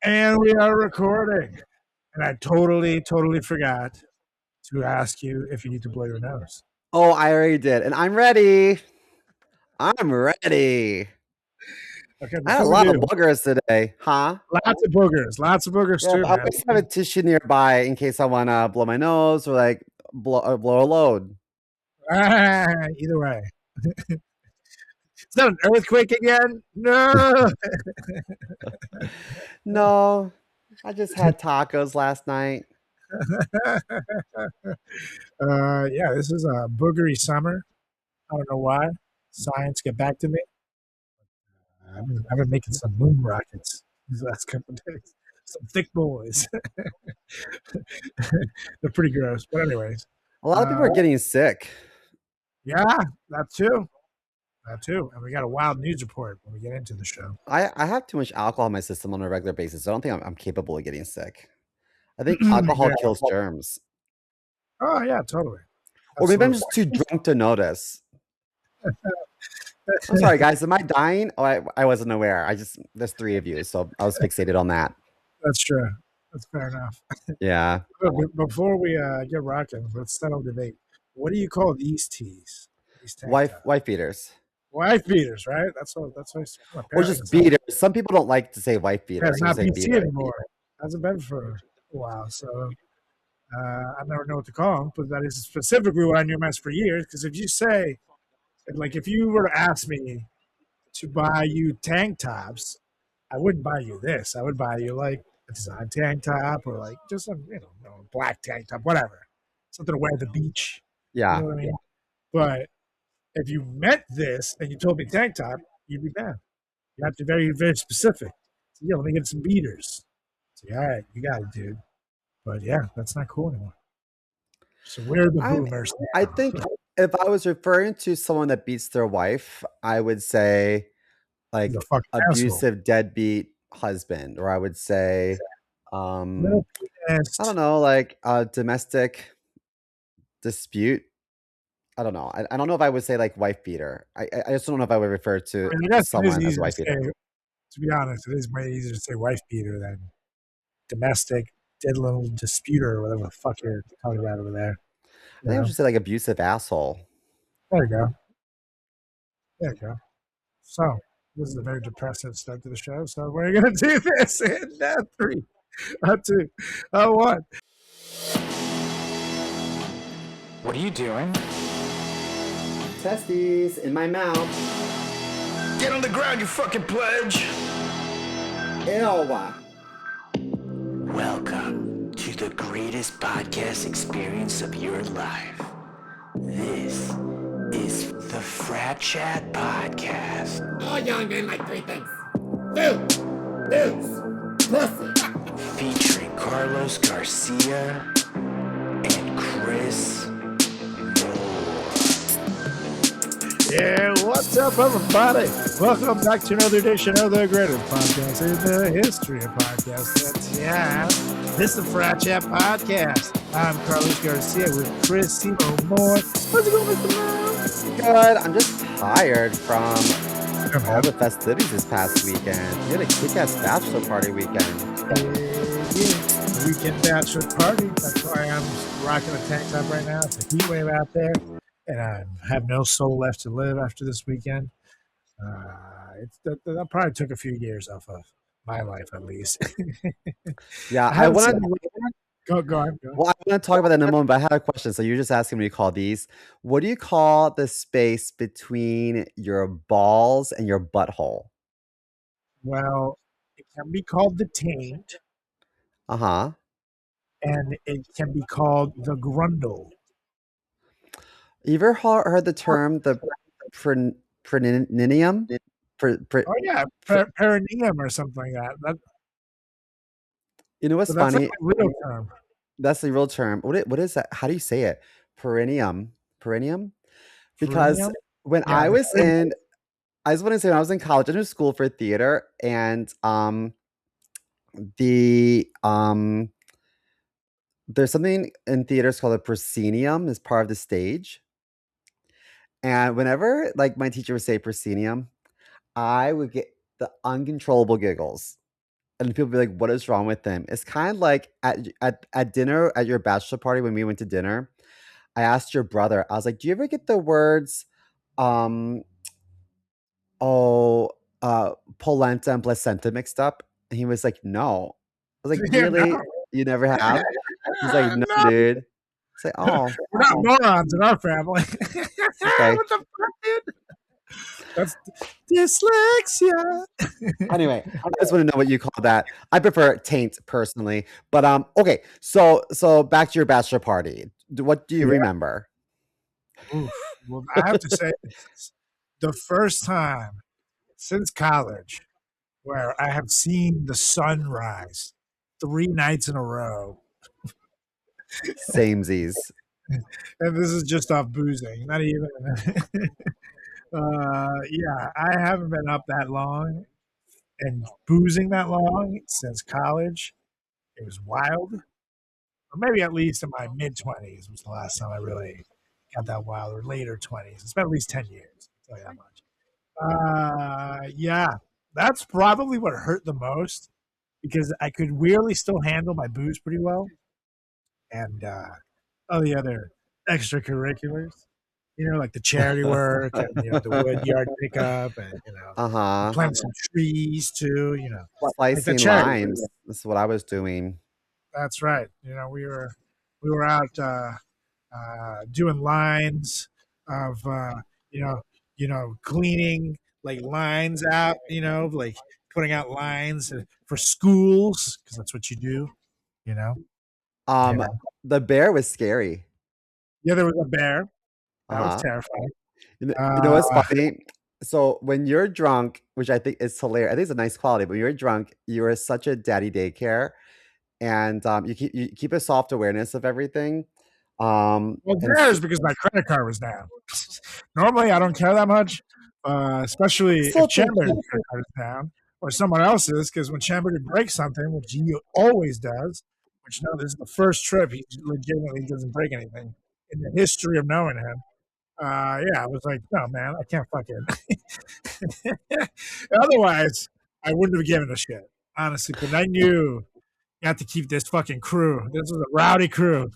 And we are recording. And I totally forgot to ask you if you need to blow your nose. Oh, I already did. And I'm ready. I'm ready. Okay, I had a before we lot of do, boogers today, huh? lots of boogers Yeah, too, but I man. always have a tissue nearby in case I want to blow my nose or like blow a load. Either way. Is that an earthquake again? No. No, I just had tacos last night. Yeah, this is a boogery summer. I don't know why. Science, get back to me. I've been making some moon rockets these last couple of days. Some thick boys. They're pretty gross. But anyways. A lot of people are getting sick. Yeah, that too. That too. And we got a wild news report when we get into the show. I have too much alcohol in my system on a regular basis. I don't think I'm capable of getting sick. I think Yeah. alcohol kills germs. Oh, yeah, totally. Or maybe I'm just too drunk to notice. I'm sorry, guys. Am I dying? Oh, I wasn't aware. There's 3 of you, so I was fixated on that. That's true. That's fair enough. Yeah. Before we get rocking, let's settle debate. What do you call these teas? These Wife beaters. Wife beaters, right? That's what. Or just beaters. Some people don't like to say wife beater. Yeah, it's not say PC beater. anymore. Hasn't been for a while, so I never know what to call them. But that is specifically what I knew them as for years. Because if you say, like, if you were to ask me to buy you tank tops, I wouldn't buy you this. I would buy you like a design tank top or like just a black tank top, whatever, something to wear at the beach. Yeah. You know what I mean? But if you meant this and you told me tank top, you'd be mad. You have to be very, very specific. So, yeah, let me get some beaters. So, all right, you got it, dude. But yeah, that's not cool anymore. So we're the boomers. I think if I was referring to someone that beats their wife, I would say like abusive deadbeat husband, or I would say I don't know, like a domestic dispute. I don't know. I don't know if I would say like wife beater. I just don't know if I would refer to someone as wife beater. To be honest, it is way easier to say wife beater than domestic diddle disputer or whatever the fuck you're talking about over there. I think I would just say like abusive asshole. There you go. There you go. So this is a very depressive start to the show. So we're gonna do this in 3, 2, 1. What are you doing? Testes in my mouth. Get on the ground, you fucking pledge! Ew. Welcome to the greatest podcast experience of your life. This is the FratChat Podcast. All young men like 3 things. Food, booze, pussy. Featuring Carlos Garcia and Chris Moore. Yeah, what's up, everybody? Welcome back to another edition of the greatest podcast in the history of podcasts. Yeah, this is the FratChat Podcast. I'm Carlos Garcia with Chris CMO Moore. How's it going, Mr. Moore? Good. I'm just tired from all the festivities this past weekend. We had a kick-ass bachelor party weekend. Yeah, weekend bachelor party. That's why I'm rocking a tank top right now. It's a heat wave out there. And I have no soul left to live after this weekend. That probably took a few years off of my life, at least. Yeah, I want to go on. Well, I want to talk about that in a moment, but I had a question. So you're just asking me to call these. What do you call the space between your balls and your butthole? Well, it can be called the taint. Uh-huh. And it can be called the grundle. You ever heard the term the perineum? Oh yeah, perineum or something like that. You know what's funny? That's a real term. That's the real term. What is that? How do you say it? Perineum. Because when I was in college, I went to school for theater, and there's something in theaters called a proscenium as part of the stage. And whenever like my teacher would say proscenium, I would get the uncontrollable giggles. and people be like, "What is wrong with him?" It's kind of like at dinner at your bachelor party when we went to dinner. I asked your brother. I was like, "Do you ever get the words, um, oh, polenta and placenta mixed up?" And he was like, "No." I was like, Yeah, "Really? no. You never have?" He's like, "No, No. dude." It's like, "Oh, We're not morons in our family. okay." What the fuck, dude? That's dyslexia. Anyway, I just want to know what you call that. I prefer taint personally, but okay. So back to your bachelor party. What do you remember? Oof. Well, I have to say, it's the first time since college where I have seen the sun rise 3 nights in a row. Samesies. And this is just off boozing, not even. Yeah, I haven't been up that long and boozing that long since college. It was wild. Or maybe at least in my mid 20s was the last time I really got that wild, or later 20s. It's been at least 10 years. I'll tell you that much. Yeah, that's probably what hurt the most because I could really still handle my booze pretty well. And all the other extracurriculars, like the charity work and the wood yard pickup and plant some trees too. Like the Slicing charity work. limes. That's what I was doing. That's right. We were out doing lines of cleaning like lines out. Like putting out lines for schools because that's what you do. Yeah. The bear was scary. Yeah, there was a bear. That was Uh-huh. terrifying. You know what's funny? So when you're drunk, which I think is hilarious, I think it's a nice quality. But when you're drunk, you are such a daddy daycare, and you keep a soft awareness of everything. Well, there's because my credit card was down. Normally, I don't care that much, especially if Chamberlain's credit card is down or someone else's. Because when Chamberlain breaks something, which he always does, which no, this is the first trip he legitimately doesn't break anything in the history of knowing him. Yeah, I was like, no, man, I can't fucking. Otherwise, I wouldn't have given a shit, honestly. But I knew you have to keep this fucking crew. This was a rowdy crew.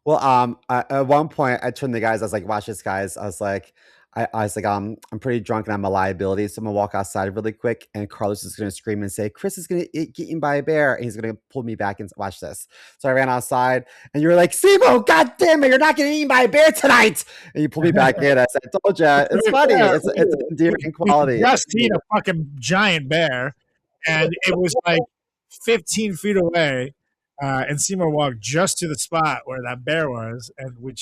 Well, at one point, I turned to the guys. I was like, "Watch this, guys." I was like, I'm pretty drunk and I'm a liability, so I'm gonna walk outside really quick." And Carlos is gonna scream and say, "Chris is gonna get eaten by a bear," and he's gonna pull me back and watch this. So I ran outside, and you were like, "Simo, God damn it, you're not getting eaten by a bear tonight!" And you pulled me back in. I said, "I told you, it's funny. It's an endearing quality." We just seen a fucking giant bear, and it was like 15 feet away. And Seymour walked just to the spot where that bear was, and we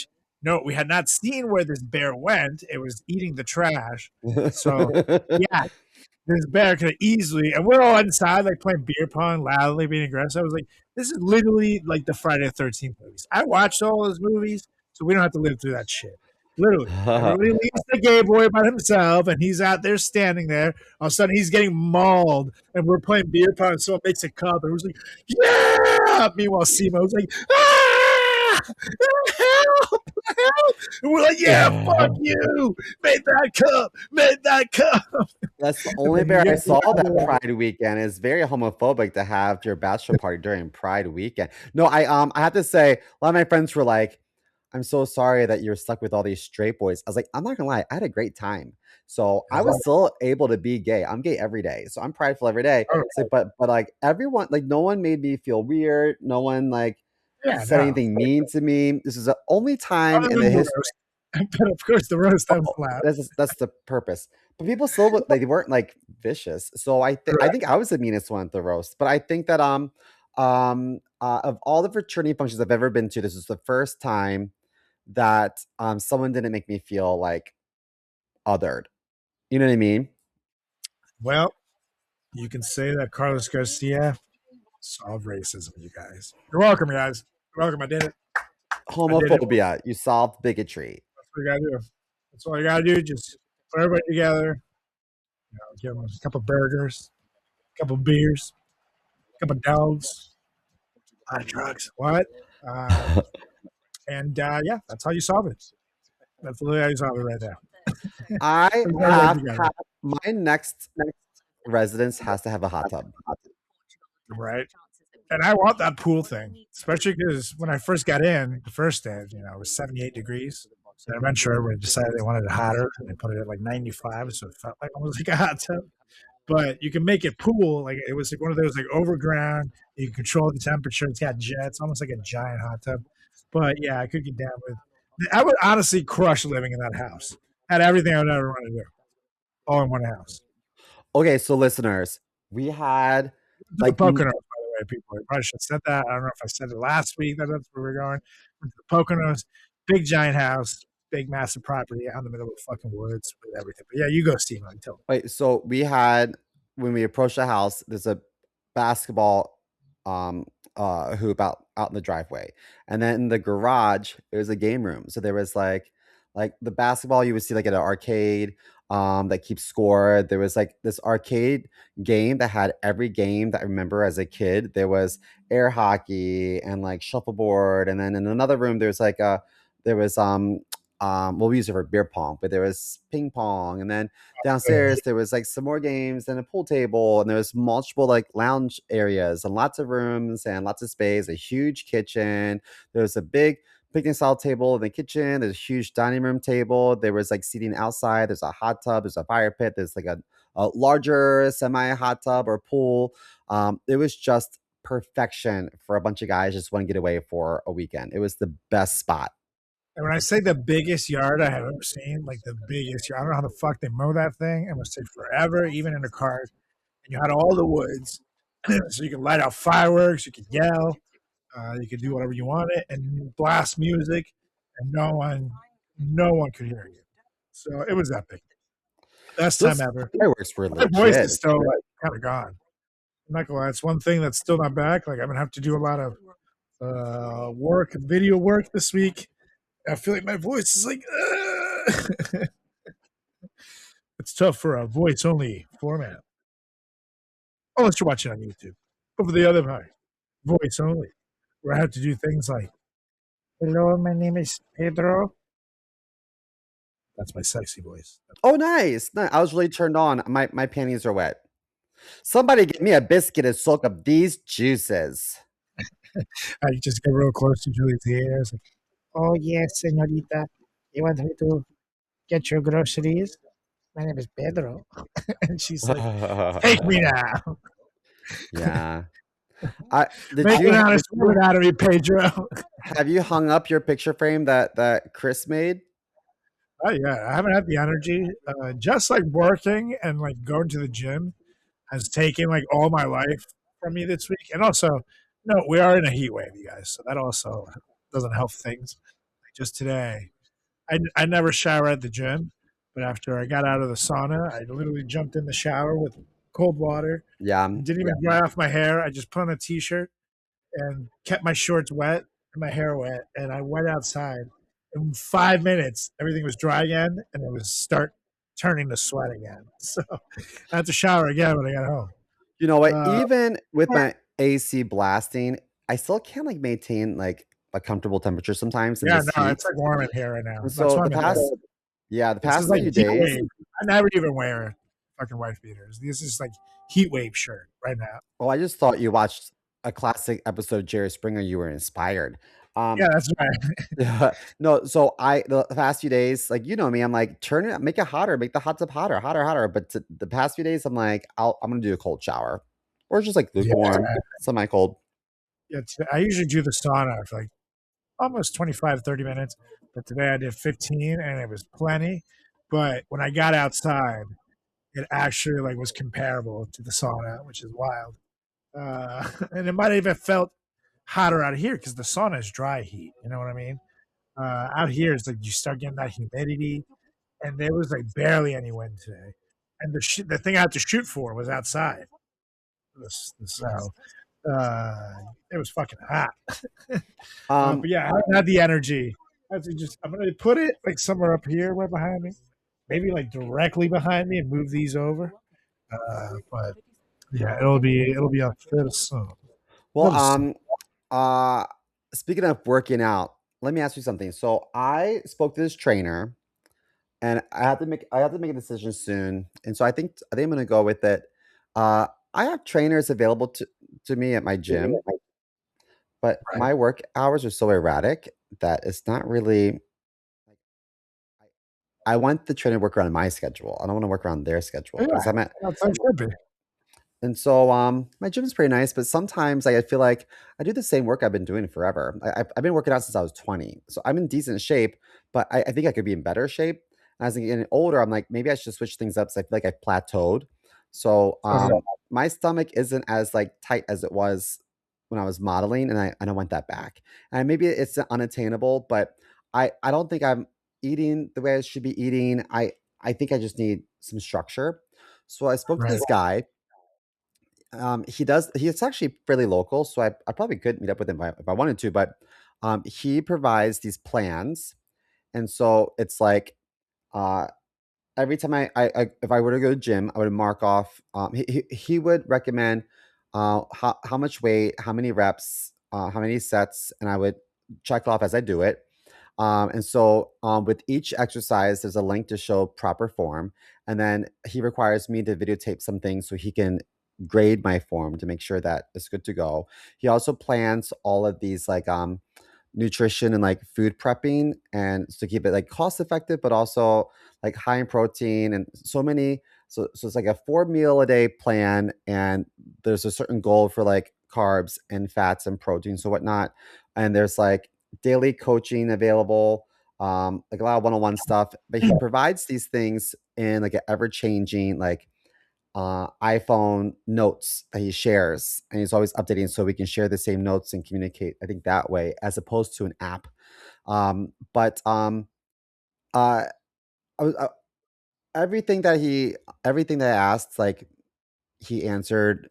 had not seen where this bear went. It was eating the trash. So yeah, this bear could easily, and we're all inside like playing beer pong loudly, being aggressive. I was like, this is literally like the Friday the 13th movies. I watched all those movies, so we don't have to live through that shit. Literally. Everybody leaves the gay boy by himself, and he's out there standing there. All of a sudden, he's getting mauled, and we're playing beer pong, and someone makes a cup, and we're like, yeah! Meanwhile, Simo's like, ah! Help! Help! And we're like, yeah, fuck you! Made that cup! That's the only bear I saw that Pride weekend. It's very homophobic to have your bachelor party during Pride weekend. No, I have to say, a lot of my friends were like, "I'm so sorry that you're stuck with all these straight boys." I was like, I'm not gonna lie, I had a great time. So I was still able to be gay. I'm gay every day. So I'm prideful every day. So, but like everyone, like no one made me feel weird. No one said anything mean to me. This is the only time in the history. But of course, the roast that was allowed. That's the purpose. But people still they weren't like vicious. So I think I was the meanest one at the roast. But I think that of all the fraternity functions I've ever been to, this is the first time that someone didn't make me feel like othered. You know what I mean? Well, you can say that Carlos Garcia solved racism, you guys. You're welcome, guys. You're welcome. I did it. Homophobia. You solved bigotry. That's what you gotta do. That's all you gotta do. Just put everybody together. Give them a couple burgers, a couple beers, a couple dogs, a lot of drugs. What? And yeah, that's how you solve it. That's literally how you solve it right there. I have my next residence has to have a hot tub. Right. And I want that pool thing, especially because when I first got in the first day, it was 78 degrees. And eventually everybody decided they wanted it hotter and they put it at like 95. So it felt like almost like a hot tub. But you can make it pool. Like it was like one of those like overground. You can control the temperature. It's got jets, almost like a giant hot tub. But yeah, I could get down with. I would honestly crush living in that house. Had everything I would ever want to do, all in one house. Okay, so listeners, we had like Poconos, by the way, people. I probably should have said that. I don't know if I said it last week. That's where we're going. The Poconos, big giant house, big massive property out in the middle of the fucking woods with everything. But yeah, you go, Steve. Until wait, so we had when we approached the house, there's a basketball hoop out in the driveway, and then in the garage it was a game room. So there was like the basketball you would see like at an arcade that keeps score. There was like this arcade game that had every game that I remember as a kid. There was air hockey and like shuffleboard, and then in another room there was well, we use it for beer pong, but there was ping pong, and then downstairs there was like some more games and a pool table, and there was multiple like lounge areas and lots of rooms and lots of space, a huge kitchen. There was a big picnic style table in the kitchen. There's a huge dining room table. There was like seating outside. There's a hot tub. There's a fire pit. There's like a larger semi hot tub or pool. It was just perfection for a bunch of guys just want to get away for a weekend. It was the best spot. And when I say the biggest yard I have ever seen, like the biggest yard, I don't know how the fuck they mow that thing. It must take forever, even in a car. And you had all the woods, so you could light out fireworks, you could yell, you could do whatever you wanted, and blast music, and no one could hear you. So it was epic. Best time ever. Fireworks were legit. My voice is still like kind of gone. I'm not gonna lie, it's one thing that's still not back. Like I'm gonna have to do a lot of video work this week. I feel like my voice is like, it's tough for a voice only format. Unless you're watching on YouTube. But for the other part, voice only, where I have to do things like, hello, my name is Pedro. That's my sexy voice. Oh, nice. I was really turned on. My panties are wet. Somebody get me a biscuit and soak up these juices. I just get real close to Julie's ears. Like, oh, yes, señorita. You want me to get your groceries? My name is Pedro. And she's like, take me now. Yeah. Make an honest word out of me, Pedro. Have you hung up your picture frame that Chris made? Oh, yeah. I haven't had the energy. Just like working and like going to the gym has taken like all my life from me this week. And also, no, we are in a heat wave, you guys. So that also doesn't help things. Like just today, I never shower at the gym, but after I got out of the sauna, I literally jumped in the shower with cold water. Yeah. Didn't even dry off my hair. I just put on a t-shirt and kept my shorts wet and my hair wet. And I went outside. In 5 minutes, everything was dry again, and it was start turning to sweat again. So I had to shower again when I got home. You know what? Even with my AC blasting, I still can't like maintain like a comfortable temperature sometimes. Yeah, no, it's like warm in here right now. So the past few days, I never even wear fucking wife beaters. This is like heat wave shirt right now. Well, I just thought you watched a classic episode of Jerry Springer. You were inspired. Yeah, that's right. No, so the past few days, like, you know me, I'm like, turn it, make it hotter, make the hot tub hotter. But the past few days, I'm like, I'm gonna do a cold shower, or just like lukewarm, semi-cold. Yeah, I usually do the sauna for like almost 25, 30 minutes, but today I did 15, and it was plenty. But when I got outside, it actually like was comparable to the sauna, which is wild. And it might have even felt hotter out here because the sauna is dry heat. You know what I mean? Out here, it's like you start getting that humidity, and there was like barely any wind today. And the thing I had to shoot for was outside. So it was fucking hot. But yeah, I haven't had the energy. I'm gonna put it like somewhere up here, right behind me, maybe like directly behind me, and move these over. But yeah, it'll be up there soon. Well, speaking of working out, let me ask you something. So I spoke to this trainer, and I have to make a decision soon. And so I think I'm going to go with it. I have trainers available to me at my gym, but my work hours are so erratic that it's not really. I want the trainer to work around my schedule. I don't want to work around their schedule because I'm at. That's how it should be. And so, my gym is pretty nice, but sometimes I feel like I do the same work I've been doing forever. I've been working out since I was 20, so I'm in decent shape, but I think I could be in better shape. And as I'm getting older, I'm like, maybe I should switch things up. So I feel like I've plateaued. So, my stomach isn't as like tight as it was when I was modeling, and I want that back. And maybe it's unattainable, but I don't think I'm eating the way I should be eating. I think I just need some structure. So I spoke to this guy. He's actually fairly local, so I probably could meet up with him if I wanted to, but he provides these plans. And so it's like uh every time I if I were to go to the gym, I would mark off. He would recommend how much weight, how many reps, how many sets, and I would check off as I do it. And so with each exercise, there's a link to show proper form. And then he requires me to videotape some things so he can grade my form to make sure that it's good to go. He also plans all of these like nutrition and like food prepping and to keep it like cost effective, but also like high in protein and so many. So it's like a 4 meal a day plan, and there's a certain goal for like carbs and fats and protein, so whatnot. And there's like daily coaching available, like a lot of one-on-one stuff. But he provides these things in like an ever-changing like iPhone notes that he shares, and he's always updating so we can share the same notes and communicate. I think that way, as opposed to an app. But uh, I was, everything that I asked, like he answered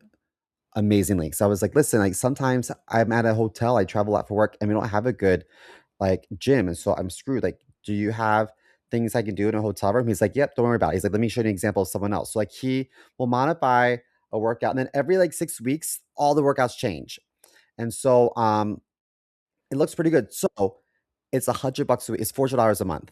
amazingly. So I was like, listen, like sometimes I'm at a hotel, I travel out for work, and we don't have a good like gym, and so I'm screwed. Like, do you have things I can do in a hotel room? He's like, yep, don't worry about it. He's like, let me show you an example of someone else. So like he will modify a workout, and then every like 6 weeks, all the workouts change. And so it looks pretty good. So it's $100 a week, it's $400 a month.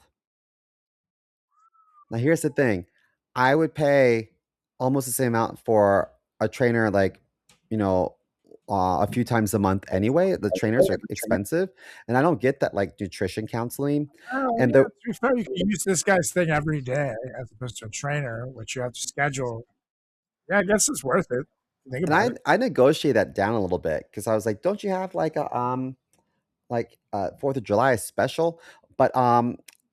Now here's the thing. I would pay almost the same amount for a trainer, like, you know, a few times a month anyway. The trainers are expensive, and I don't get that like nutrition counseling. And To be fair, you can use this guy's thing every day as opposed to a trainer, which you have to schedule. Yeah, I guess it's worth it. Think about it. I negotiate that down a little bit because I was like, don't you have like a 4th of July special? But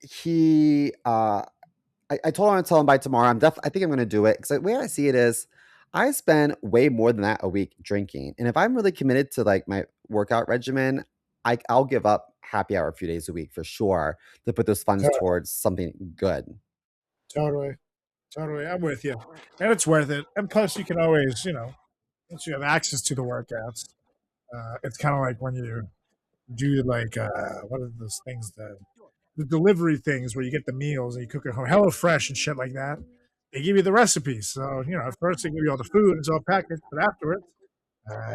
he I told him I'd tell him by tomorrow. I think I'm going to do it because the way I see it is I spend way more than that a week drinking. And if I'm really committed to like my workout regimen, I'll give up happy hour a few days a week for sure to put those funds towards something good. Totally. I'm with you. And it's worth it. And plus you can always, once you have access to the workouts, it's kind of like when you do like, what are those things that the delivery things where you get the meals and you cook at home, Hello Fresh and shit like that. They give you the recipes. So, at first they give you all the food, it's all packaged, but afterwards,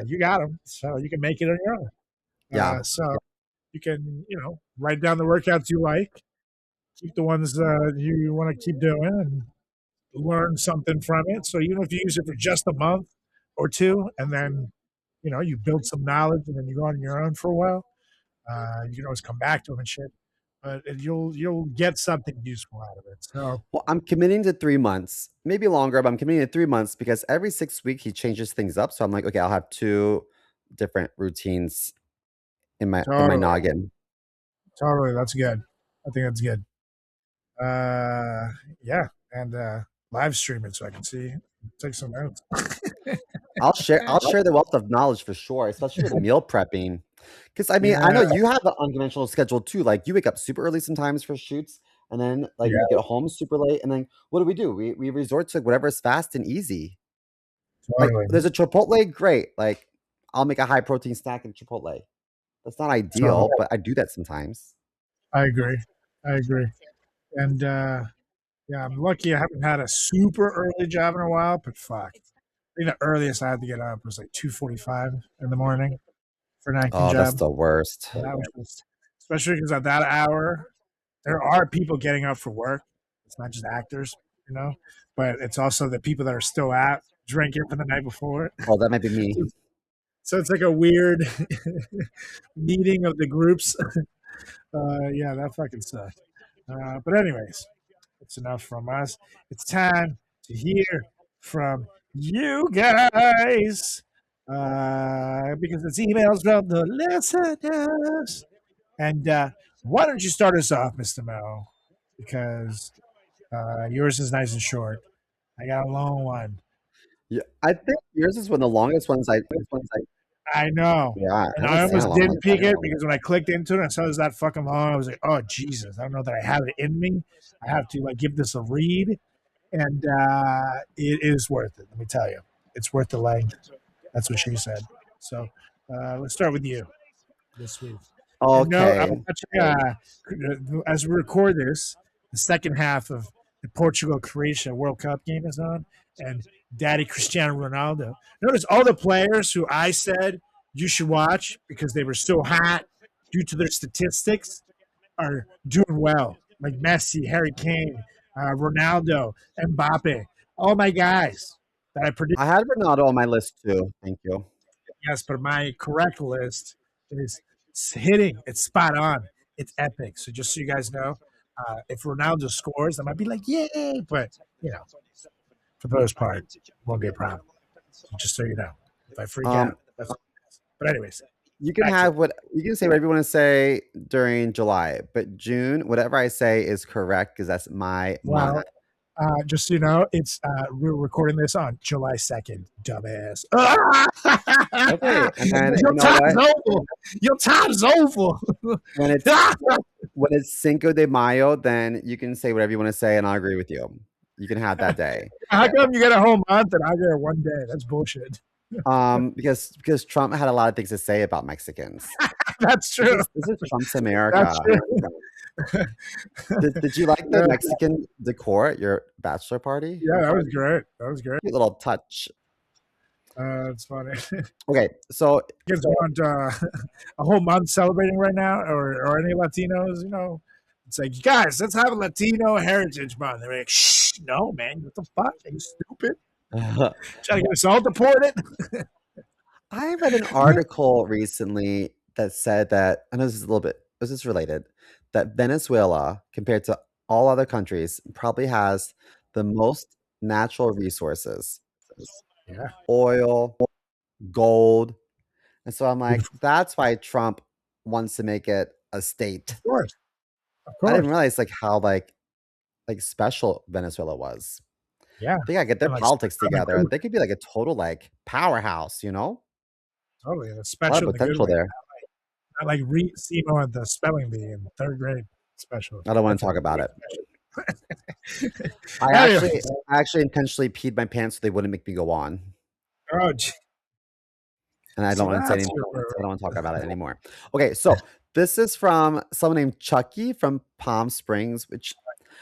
you got them. So you can make it on your own. Yeah. So you can, write down the workouts you like, keep the ones you want to keep doing, and learn something from it. So even if you use it for just a month or two, and then, you build some knowledge and then you go on your own for a while, you can always come back to them and shit. But you'll get something useful out of it. So, well, I'm committing to 3 months, maybe longer, but I'm committing to 3 months because every 6 weeks he changes things up. So I'm like, okay, I'll have 2 different routines in my noggin. Totally, that's good. I think that's good. Yeah, and live stream it so I can see, take some notes. I'll share the wealth of knowledge for sure, especially with meal prepping. Because I mean, I know you have an unconventional schedule too. Like you wake up super early sometimes for shoots, and then like you get home super late, and then what do? We resort to whatever is fast and easy. Totally. Like there's a Chipotle, great. Like I'll make a high protein snack in Chipotle. That's not ideal, but I do that sometimes. I agree. And yeah, I'm lucky I haven't had a super early job in a while, but fuck. I think the earliest I had to get up was like 2:45 in the morning for an acting job. That's the worst. That was just, especially because at that hour, there are people getting up for work. It's not just actors, but it's also the people that are still out drinking from the night before. Oh, that might be me. So it's like a weird meeting of the groups. Yeah, that fucking sucked. But anyways, it's enough from us. It's time to hear from you guys. Because it's emails from the listeners. And why don't you start us off, Mr. Mel? Because yours is nice and short. I got a long one. Yeah, I think yours is one of the longest ones. I know. Yeah, And I almost didn't pick it because when I clicked into it and saw it was that fucking long, I was like, oh, Jesus. I don't know that I have it in me. I have to like give this a read. And it is worth it. Let me tell you. It's worth the length. That's what she said. So let's start with you this week. Okay. I'm watching, as we record this, the second half of the Portugal-Croatia World Cup game is on, and Daddy Cristiano Ronaldo. Notice all the players who I said you should watch because they were so hot due to their statistics are doing well, like Messi, Harry Kane, Ronaldo, Mbappe. All my guys that I predicted. I had Ronaldo on my list too. Thank you. Yes, but my correct list is hitting. It's spot on. It's epic. So just so you guys know, if Ronaldo scores, I might be like, yay! But, for the most part, won't be a problem. Just so you know. If I freak out, that's what it is. But anyways. You can say whatever you want to say during July, but June, whatever I say is correct because that's my month. Just so you know, it's we're recording this on July 2nd, dumbass. Okay, and then your time's over. When it's Cinco de Mayo, then you can say whatever you want to say, and I'll agree with you. You can have that day. How come you get a whole month and I get one day? That's bullshit. Because Trump had a lot of things to say about Mexicans. That's true. This is Trump's America. That's true. Did you like the Mexican decor at your bachelor party? Yeah, that was great. Cute little touch. It's funny. Okay, so kids want a whole month celebrating right now, or any Latinos, It's like, you guys, let's have a Latino Heritage Month. They're like, shh, no, man, what the fuck? Are you stupid? Trying to get us all deported? I read an article recently that said that, I know this is related, that Venezuela, compared to all other countries, probably has the most natural resources. Yeah. Oil, gold. And so I'm like, that's why Trump wants to make it a state. Of course. I didn't realize how special Venezuela was. Yeah. They gotta get their politics together. They could be like a total powerhouse, Totally. And a lot of potential there. Not like SEMO at the spelling bee in third grade special. I don't want to talk about it. I actually intentionally peed my pants so they wouldn't make me go on. Oh, gee. And I don't want to say anymore. I don't want to talk about it anymore. Okay, so this is from someone named Chucky from Palm Springs, which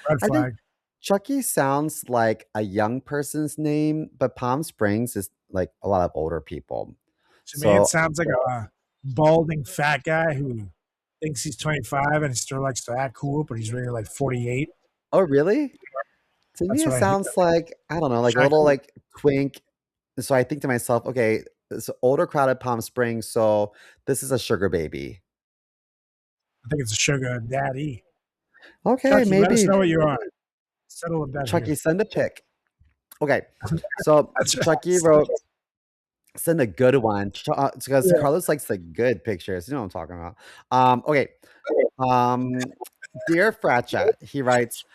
red flag. I think Chucky sounds like a young person's name, but Palm Springs is like a lot of older people. To me, it sounds like a balding fat guy who thinks he's 25 and he still likes to act cool, but he's really like 48. Oh, really? To me, it sounds like, I don't know, like a little twink. So I think to myself, okay, it's an older crowd at Palm Springs, so this is a sugar baby. I think it's a sugar daddy. Okay, Chucky, maybe. Let us know what you are. Settle it down. Chucky, send a pic. Okay, so Chucky wrote, send a good one because Carlos likes the good pictures. You know what I'm talking about. Okay. Dear FratChat, he writes,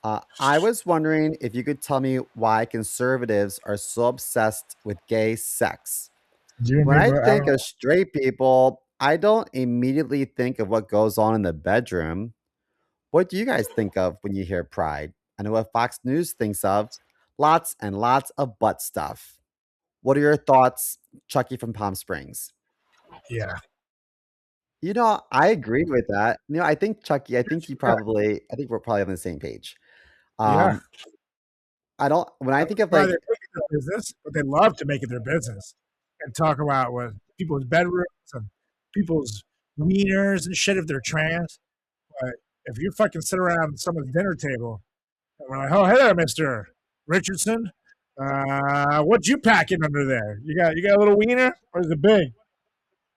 I was wondering if you could tell me why conservatives are so obsessed with gay sex. When I think of straight people, I don't immediately think of what goes on in the bedroom. What do you guys think of when you hear pride? I know what Fox News thinks of. Lots and lots of butt stuff. What are your thoughts, Chucky from Palm Springs? Yeah. I agree with that. I think Chucky, I think we're probably on the same page. Yeah. When I think of they're making their business, but they love to make it their business and talk about what people's bedrooms and people's wieners and shit if they're trans. But if you fucking sit around someone's dinner table and we're like, oh, hey there, Mr. Richardson, what you packing under there? You got a little wiener or is it big?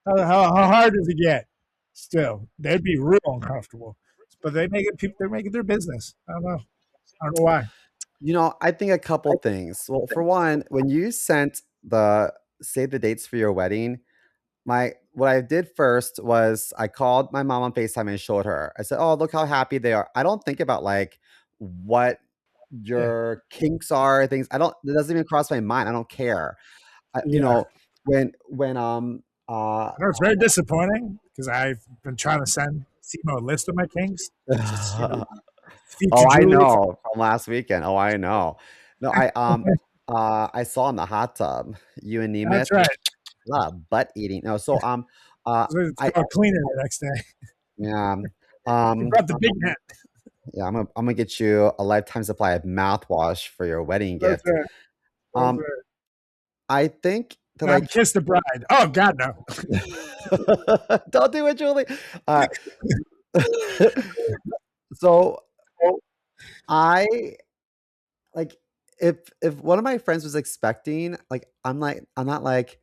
How hard does it get? Still, they'd be real uncomfortable. But they make it. They're making their business. I don't know. I don't know why. I think a couple things. Well, for one, when you sent the save the dates for your wedding, what I did first was I called my mom on FaceTime and showed her. I said, "Oh, look how happy they are." I don't think about like what Yeah. your kinks are, things. It doesn't even cross my mind. I don't care. Yeah. When I know it's very disappointing because I've been trying to send CMO a list of my kinks. Just feature oh, I Julie. know from last weekend. Oh, I know. No, I saw in the hot tub you and Nemeth That's right. a lot of butt eating. No, so So it's I called cleaner the next day. yeah We brought the big net. yeah I'm gonna get you a lifetime supply of mouthwash for your wedding That's gift. right. That's Um, right. I think that Now kiss the bride. Oh God, no. don't do it, Julie. So I like if one of my friends was expecting, like I'm not like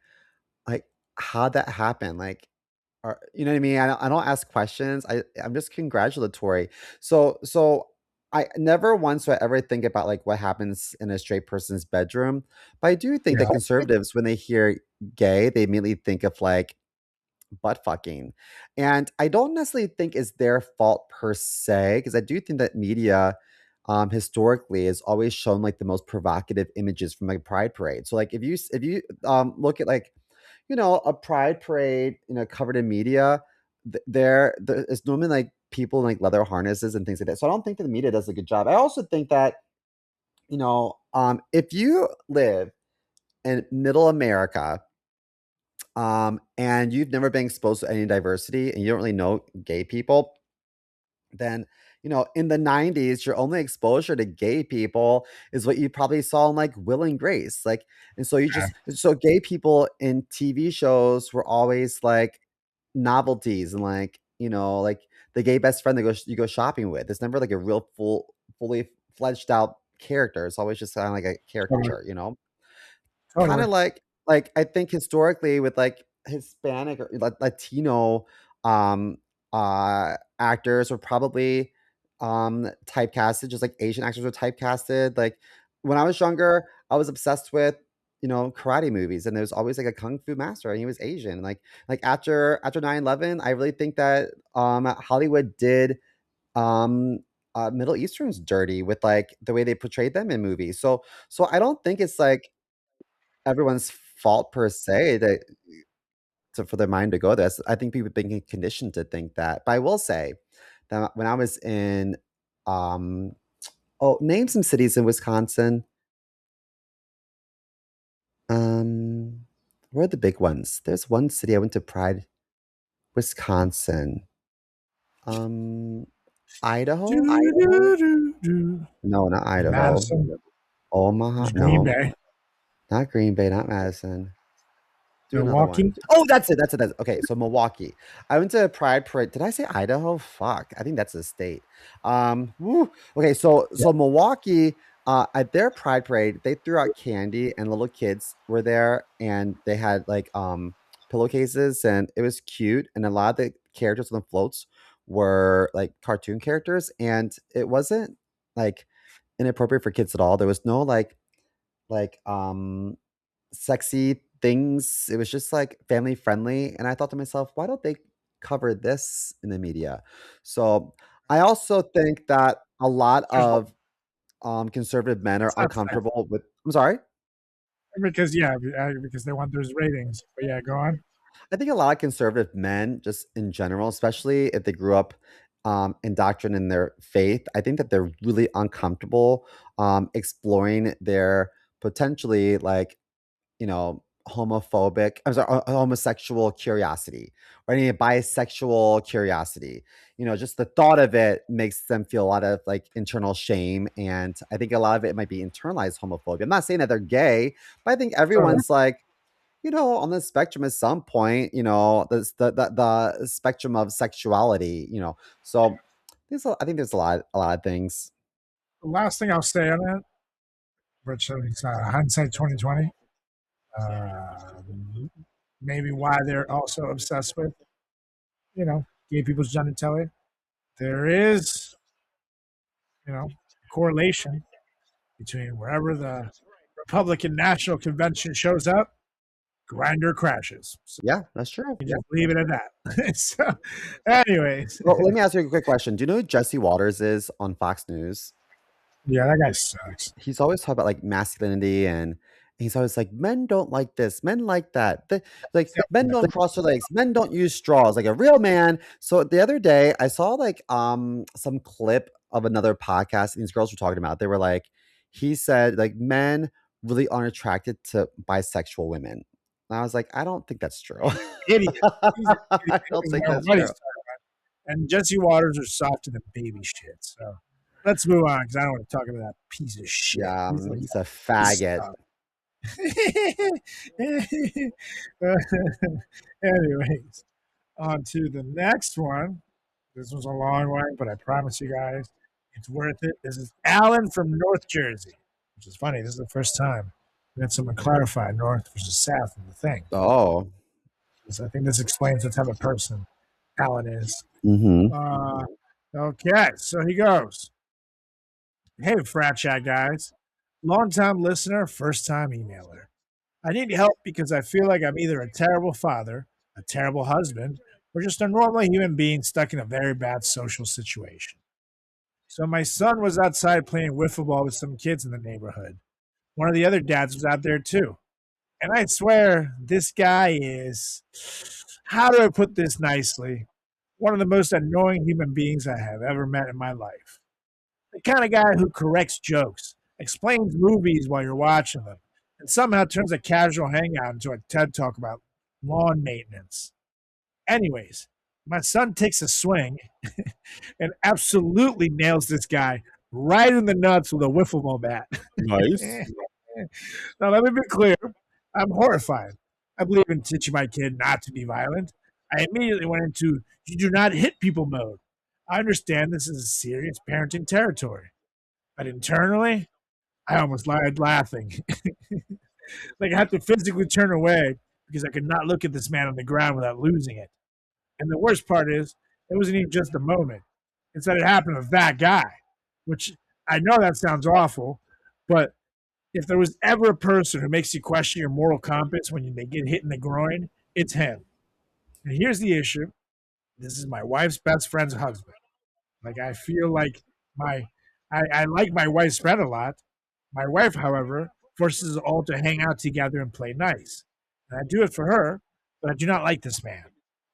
how'd that happen? Like or you know what I mean? I don't ask questions. I'm just congratulatory. So I never once would I ever think about like what happens in a straight person's bedroom. But I do think Yeah. that conservatives, when they hear gay, they immediately think of like butt fucking. And I don't necessarily think it's their fault per se, because I do think that media historically has always shown like the most provocative images from like pride parade. So like if you look at like a pride parade, covered in media, there is normally like people in like leather harnesses and things like that. So I don't think that the media does a good job. I also think that, if you live in middle America, and you've never been exposed to any diversity and you don't really know gay people, then in the 90s your only exposure to gay people is what you probably saw in like Will and Grace, like, and so so gay people in TV shows were always like novelties and like like the gay best friend that you go shopping with. It's never like a real fully fledged out character. It's always just kind of like a Totally. caricature, kind Totally. of like I think historically with like Hispanic or Latino actors were probably typecasted just like Asian actors were typecasted. Like when I was younger, I was obsessed with karate movies, and there was always like a kung fu master and he was Asian. Like after 9/11, I really think that Hollywood did um Middle Easterns dirty with like the way they portrayed them in movies. So I don't think it's like everyone's fault per se for their mind to go there. I think people have been conditioned to think that. But I will say that when I was in, um, name some cities in Wisconsin. Where are the big ones? There's one city I went to Pride, Wisconsin. Idaho? No, not Idaho. Madison. Omaha? There's Green No, Bay. not Green Bay, not Madison. Do another one. Milwaukee. Oh, that's it. That's it. Okay, so Milwaukee. I went to a Pride Parade. Did I say Idaho? Fuck. I think that's a state. Woo. Okay, so Milwaukee, at their Pride Parade, they threw out candy and little kids were there and they had like pillowcases and it was cute. And a lot of the characters on the floats were like cartoon characters, and it wasn't like inappropriate for kids at all. There was no like sexy things. It was just like family friendly. And I thought to myself, why don't they cover this in the media? So I also think that a lot There's of conservative men are That's fair. uncomfortable with, I'm sorry. Because they want those ratings. But yeah, go on. I think a lot of conservative men, just in general, especially if they grew up indoctrinated in their faith, I think that they're really uncomfortable exploring their potentially like homophobic, I'm sorry, homosexual curiosity or any bisexual curiosity. Just the thought of it makes them feel a lot of like internal shame. And I think a lot of it might be internalized homophobia. I'm not saying that they're gay, but I think everyone's like, on the spectrum at some point, the spectrum of sexuality, So I think there's a lot of things. The last thing I'll say on that, which is hindsight 2020. Uh, maybe why they're also obsessed with, gay people's genitalia. There is, a correlation between wherever the Republican National Convention shows up, Grinder crashes. So Yeah, that's true. you just leave it at that. So, anyways. Well, let me ask you a quick question. Do you know who Jesse Waters is on Fox News? Yeah, that guy sucks. He's always talking about like masculinity, and he's always like, men don't like this, men like that. Like men don't cross their legs, men don't use straws like a real man. So the other day I saw like some clip of another podcast, and these girls were talking about. They were like, he said like men really aren't attracted to bisexual women. And I was like, I don't think that's true. Idiot. I don't think that's true. And Jesse Waters are softer than baby shit. So let's move on because I don't want to talk about that piece of shit. Yeah, he's a faggot. Anyways, on to the next one. This was a long one, but I promise you guys, it's worth it. This is Alan from North Jersey, which is funny. This is the first time we had someone clarify North versus South in the thing. Oh. So I think this explains the type of person Alan is. Mm-hmm. Okay, so he goes. Hey, Frat Chat guys. Long-time listener, first-time emailer. I need help because I feel like I'm either a terrible father, a terrible husband, or just a normal human being stuck in a very bad social situation. So my son was outside playing wiffle ball with some kids in the neighborhood. One of the other dads was out there too. And I swear this guy is, how do I put this nicely, one of the most annoying human beings I have ever met in my life. The kind of guy who corrects jokes, explains movies while you're watching them, and somehow turns a casual hangout into a TED Talk about lawn maintenance. Anyways, my son takes a swing and absolutely nails this guy right in the nuts with a wiffle ball bat. Nice. Now, let me be clear. I'm horrified. I believe in teaching my kid not to be violent. I immediately went into you do not hit people mode. I understand this is a serious parenting territory. But internally, I almost lied laughing. Like I had to physically turn away because I could not look at this man on the ground without losing it. And the worst part is, it wasn't even just a moment. It's that it happened with that guy, which I know that sounds awful, but if there was ever a person who makes you question your moral compass when they get hit in the groin, it's him. And here's the issue. This is my wife's best friend's husband. Like I feel like I like my wife's friend a lot. My wife, however, forces us all to hang out together and play nice. And I do it for her, but I do not like this man.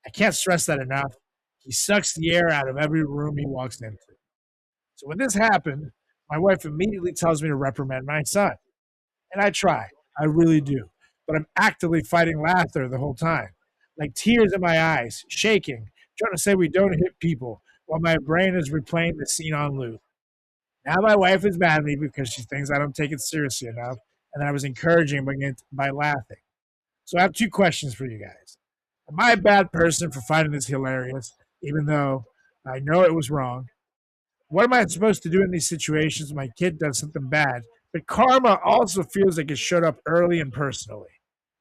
I can't stress that enough. He sucks the air out of every room he walks into. So when this happened, my wife immediately tells me to reprimand my son. And I try. I really do. But I'm actively fighting laughter the whole time. Like tears in my eyes, shaking, trying to say we don't hit people while my brain is replaying the scene on loop. Now my wife is mad at me because she thinks I don't take it seriously enough and that I was encouraging it by laughing. So I have two questions for you guys. Am I a bad person for finding this hilarious, even though I know it was wrong? What am I supposed to do in these situations when my kid does something bad? But karma also feels like it showed up early and personally.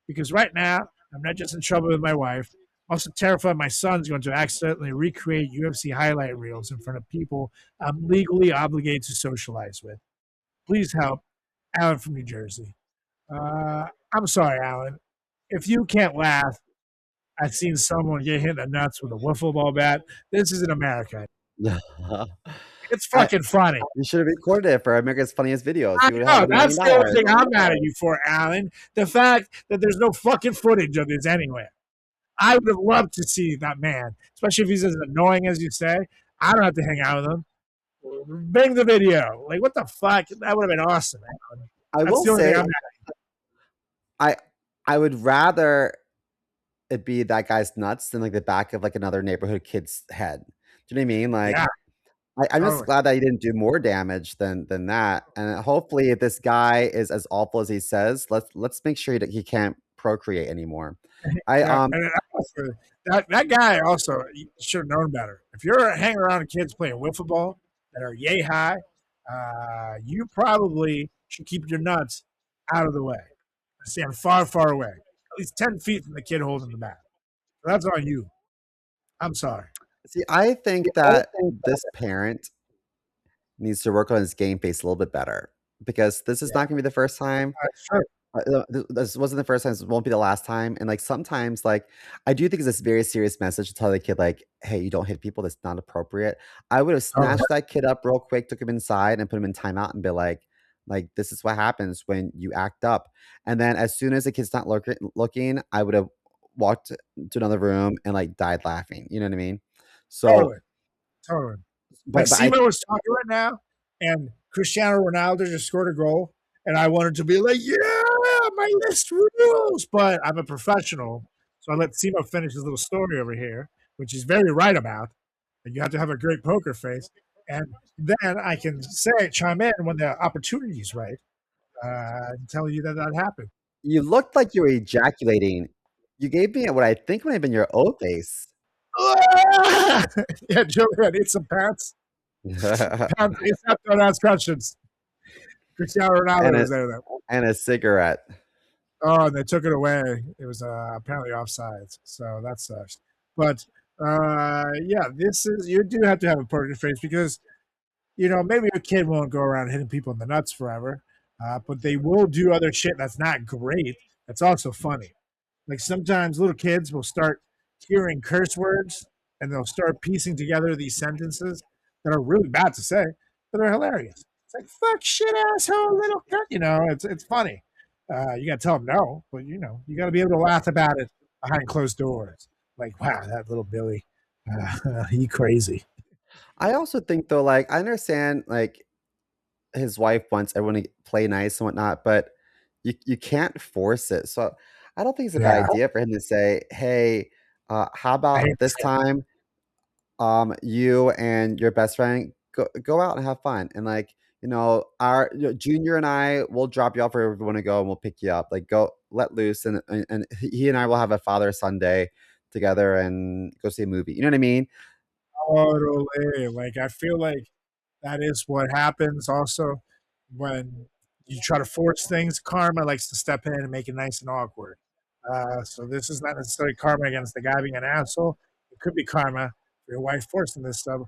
Because right now, I'm not just in trouble with my wife, I'm also terrified my son's going to accidentally recreate UFC highlight reels in front of people I'm legally obligated to socialize with. Please help. Alan from New Jersey. I'm sorry, Alan. If you can't laugh, I've seen someone get hit in the nuts with a wiffle ball bat. This isn't America. It's fucking funny. You should have recorded it for America's Funniest Videos. I know, that's the only thing I'm mad at you for, Alan. The fact that there's no fucking footage of this anywhere. I would have loved to see that man, especially if he's as annoying as you say. I don't have to hang out with him. Bring the video. Like, what the fuck? That would have been awesome, Alan. I will say, I would rather it be that guy's nuts than like the back of like another neighborhood kid's head. Do you know what I mean? Like, yeah. I'm just glad that he didn't do more damage than that. And hopefully, if this guy is as awful as he says, let's make sure that he can't procreate anymore. That guy also should have known better. If you're hanging around kids playing wiffle ball that are yay high, you probably should keep your nuts out of the way. Stand far, far away. least 10 feet from the kid holding the bat. So that's on you. I'm sorry. See, I think that this parent needs to work on his game face a little bit better, because this is not going to be the first time. Sure. This wasn't the first time. This won't be the last time. And like sometimes, like I do think it's this very serious message to tell the kid, like, hey, you don't hit people. That's not appropriate. I would have snatched that kid up real quick, took him inside, and put him in timeout, and be like, this is what happens when you act up. And then as soon as the kid's not looking, I would have walked to another room and like died laughing. You know what I mean? So totally. But CMO was talking right now, and Cristiano Ronaldo just scored a goal, and I wanted to be like, yeah, my list rules. But I'm a professional, so I let CMO finish his little story over here, which he's very right about. And you have to have a great poker face. And then I can chime in when the opportunity is right, and tell you that happened. You looked like you were ejaculating. You gave me what I think might have been your O face. Yeah, Julian, need some pants. Pants, don't ask questions. Cristiano Ronaldo was there, though. And a cigarette. Oh, and they took it away. It was apparently offsides, so that sucks. But yeah, you do have to have a poker face, because maybe a kid won't go around hitting people in the nuts forever, but they will do other shit that's not great. That's also funny. Like sometimes little kids will start hearing curse words, and they'll start piecing together these sentences that are really bad to say, but they're hilarious. It's like, fuck, shit, asshole, little cunt. It's funny. You got to tell them no, but, you got to be able to laugh about it behind closed doors. Like, wow, that little Billy, he crazy. I also think, though, like, I understand, like, his wife wants everyone to play nice and whatnot, but you can't force it. So I don't think it's a bad idea for him to say, hey, how about this time you and your best friend go out and have fun, and like our Junior and I will drop you off wherever we want to go, and we'll pick you up. Like, go let loose, and he and I will have a father Sunday together and go see a movie. You know what I mean? Totally. Like, I feel like that is what happens also when you try to force things. Karma likes to step in and make it nice and awkward. So this is not necessarily karma against the guy being an asshole. It could be karma for your wife forcing this stuff.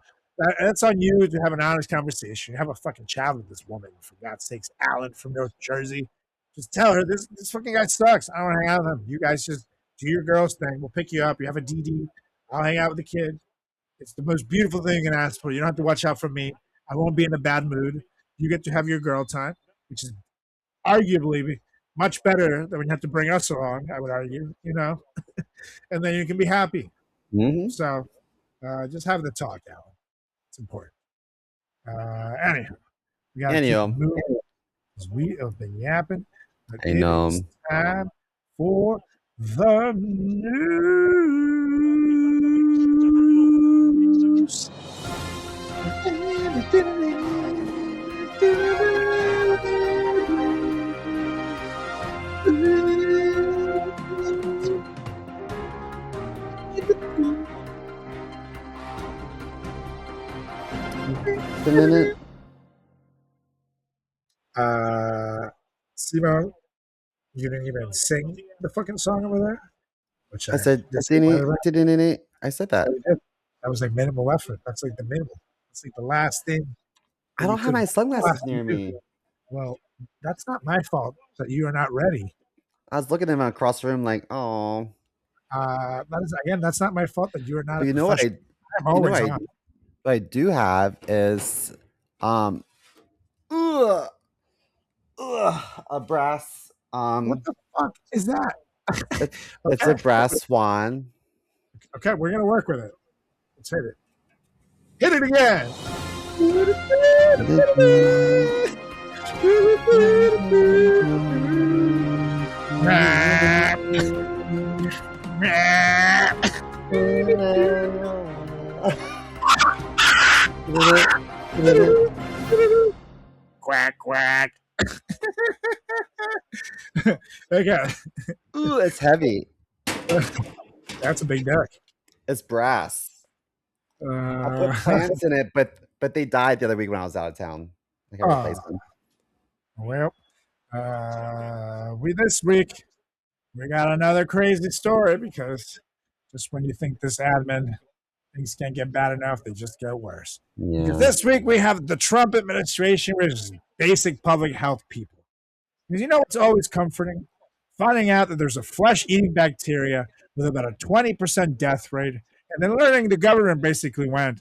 That's on you to have an honest conversation. You have a fucking chat with this woman, for God's sakes. Alan from North Jersey. Just tell her, this fucking guy sucks. I don't want to hang out with him. You guys just do your girl's thing. We'll pick you up. You have a DD. I'll hang out with the kid. It's the most beautiful thing you can ask for. You don't have to watch out for me. I won't be in a bad mood. You get to have your girl time, which is arguably much better than when you have to bring us along, I would argue, and then you can be happy. Mm-hmm. So just have the talk, Alan. It's important. Anyhow, we got to keep moving, because we have been yapping. I know. It's time for the news. CMO, you didn't even sing the fucking song over there? Which I said, I said that. That was like minimal effort. That's like the minimal. It's like the last thing. I don't have my sunglasses near me. Well, that's not my fault that you are not ready. I was looking at him across the room like, oh. That's not my fault that you are not. But you know what? What I do have is a brass. What the fuck is that? It's a brass swan. Okay, we're gonna work with it. Let's hit it. Hit it again. Quack quack. Okay. Ooh, it's heavy. That's a big deck. It's brass. I put plants in it, but they died the other week when I was out of town. I gotta replace them. Well, this week We got another crazy story because just when you think this admin things can't get bad enough, they just get worse. Yeah. Because this week we have the Trump administration, which is basic public health people. Because you know what's always comforting? Finding out that there's a flesh-eating bacteria with about a 20% death rate, and then learning the government basically went,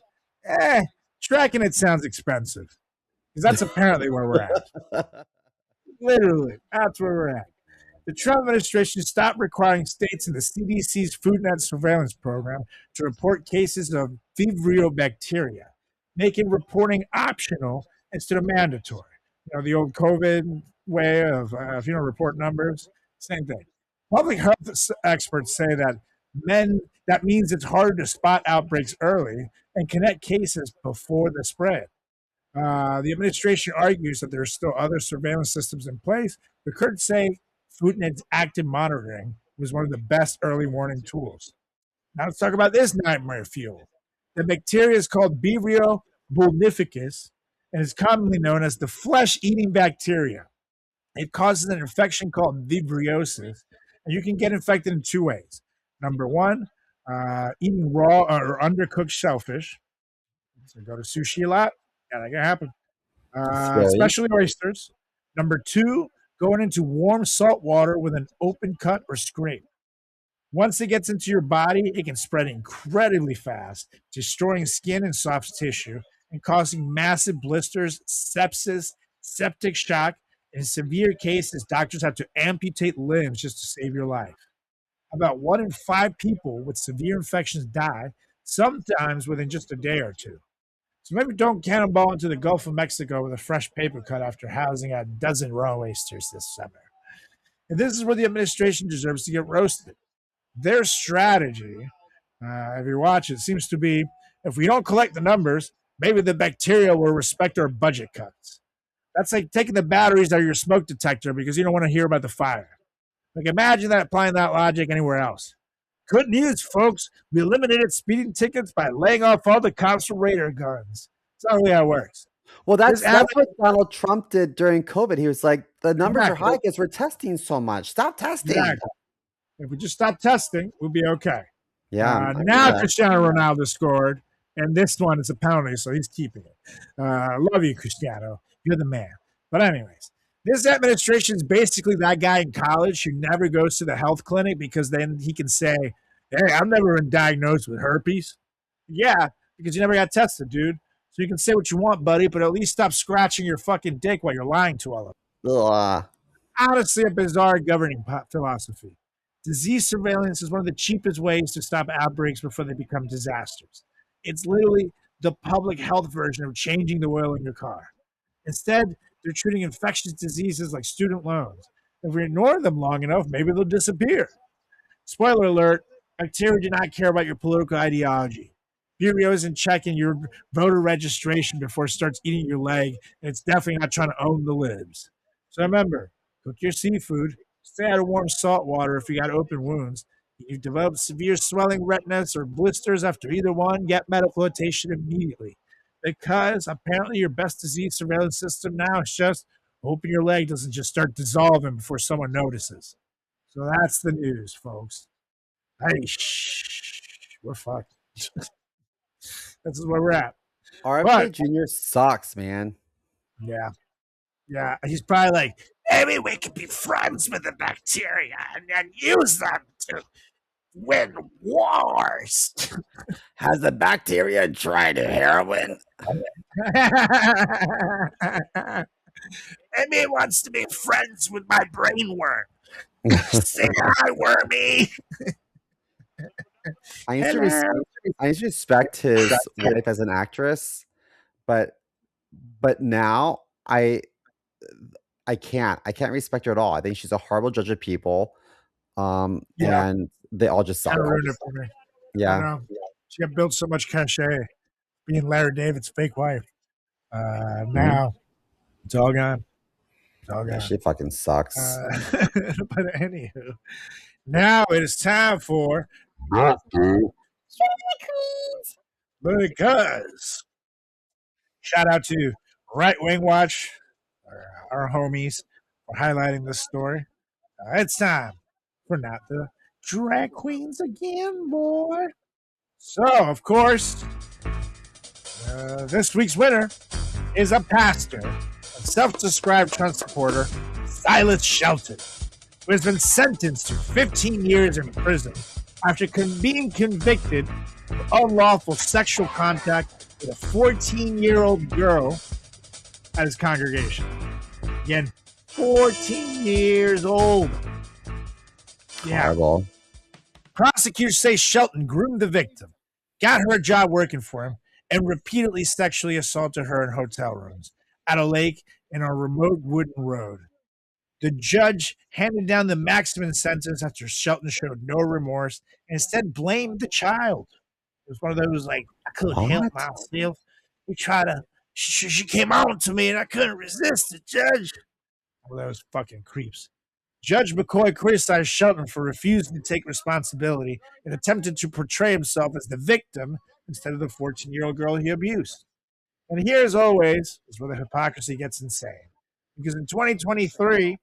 tracking it sounds expensive. Because that's apparently where we're at. Literally, that's where we're at. The Trump administration stopped requiring states in the CDC's FoodNet surveillance program to report cases of Vibrio bacteria, making reporting optional instead of mandatory. You know, the old COVID way of if you don't report numbers, same thing. Public health experts say that means it's hard to spot outbreaks early and connect cases before the spread. The administration argues that there are still other surveillance systems in place, but could say FoodNet's active monitoring was one of the best early warning tools. Now let's talk about this nightmare fuel. The bacteria is called Vibrio bulnificus and is commonly known as the flesh-eating bacteria. It causes an infection called vibriosis, and you can get infected in two ways. Number one, eating raw or undercooked shellfish. So go to sushi a lot. Yeah, that can happen. Especially oysters. Number two, going into warm salt water with an open cut or scrape. Once it gets into your body, it can spread incredibly fast, destroying skin and soft tissue and causing massive blisters, sepsis, septic shock. In severe cases, doctors have to amputate limbs just to save your life. About 1 in 5 people with severe infections die, sometimes within just a day or two. So maybe don't cannonball into the Gulf of Mexico with a fresh paper cut after housing a dozen raw oysters this summer. And this is where the administration deserves to get roasted. Their strategy, if you watch it, seems to be if we don't collect the numbers, maybe the bacteria will respect our budget cuts. That's like taking the batteries out of your smoke detector because you don't want to hear about the fire. Like imagine that applying that logic anywhere else. Good news, folks. We eliminated speeding tickets by laying off all the cops from radar guns. That's not really how it works. Well, that's what Donald Trump did during COVID. He was like, the numbers are high because we're testing so much. Stop testing. Exactly. If we just stop testing, we'll be okay. Yeah. Now Cristiano Ronaldo scored, and this one is a penalty, so he's keeping it. Love you, Cristiano. You're the man. But anyways, this administration is basically that guy in college who never goes to the health clinic because then he can say, hey, I've never been diagnosed with herpes. Yeah, because you never got tested, dude. So you can say what you want, buddy, but at least stop scratching your fucking dick while you're lying to all of them. Honestly, a bizarre governing philosophy. Disease surveillance is one of the cheapest ways to stop outbreaks before they become disasters. It's literally the public health version of changing the oil in your car. Instead, they're treating infectious diseases like student loans. If we ignore them long enough, maybe they'll disappear. Spoiler alert, bacteria do not care about your political ideology. Vibrio isn't checking your voter registration before it starts eating your leg, and it's definitely not trying to own the libs. So remember, cook your seafood, stay out of warm salt water if you got open wounds. If you've developed severe swelling, redness, or blisters after either one, get medical attention immediately. Because apparently your best disease surveillance system now is just hoping your leg doesn't just start dissolving before someone notices. So that's the news, folks. Hey, we're fucked. This is where we're at. RFK Jr. sucks, man. Yeah. Yeah. He's probably like, maybe we could be friends with the bacteria and then use them to win wars. Has the bacteria tried heroin? Maybe it wants to be friends with my brain worm. Say hi, wormy. I used to respect his wife as an actress, but now I can't respect her at all. I think she's a horrible judge of people. And they all just suck. Yeah. She got built so much cachet being Larry David's fake wife. Now it's all gone. It's all gone. Yeah, she fucking sucks. But anywho, now it is time for because shout out to Right Wing Watch, our homies, for highlighting this story. It's time We're not the drag queens again, boy. So, of course, this week's winner is a pastor, a self-described Trump supporter, Silas Shelton, who has been sentenced to 15 years in prison after being convicted of unlawful sexual contact with a 14-year-old girl at his congregation. Again, 14 years old. Yeah. Horrible. Prosecutors say Shelton groomed the victim, got her a job working for him, and repeatedly sexually assaulted her in hotel rooms, at a lake, and on a remote wooden road. The judge handed down the maximum sentence after Shelton showed no remorse and instead blamed the child. It was one of those, like, I couldn't help myself. We tried to, she came on to me and I couldn't resist it, Judge. One of those fucking creeps. Judge McCoy criticized Shelton for refusing to take responsibility and attempted to portray himself as the victim instead of the 14-year-old girl he abused. And here, as always, is where the hypocrisy gets insane. Because in 2023,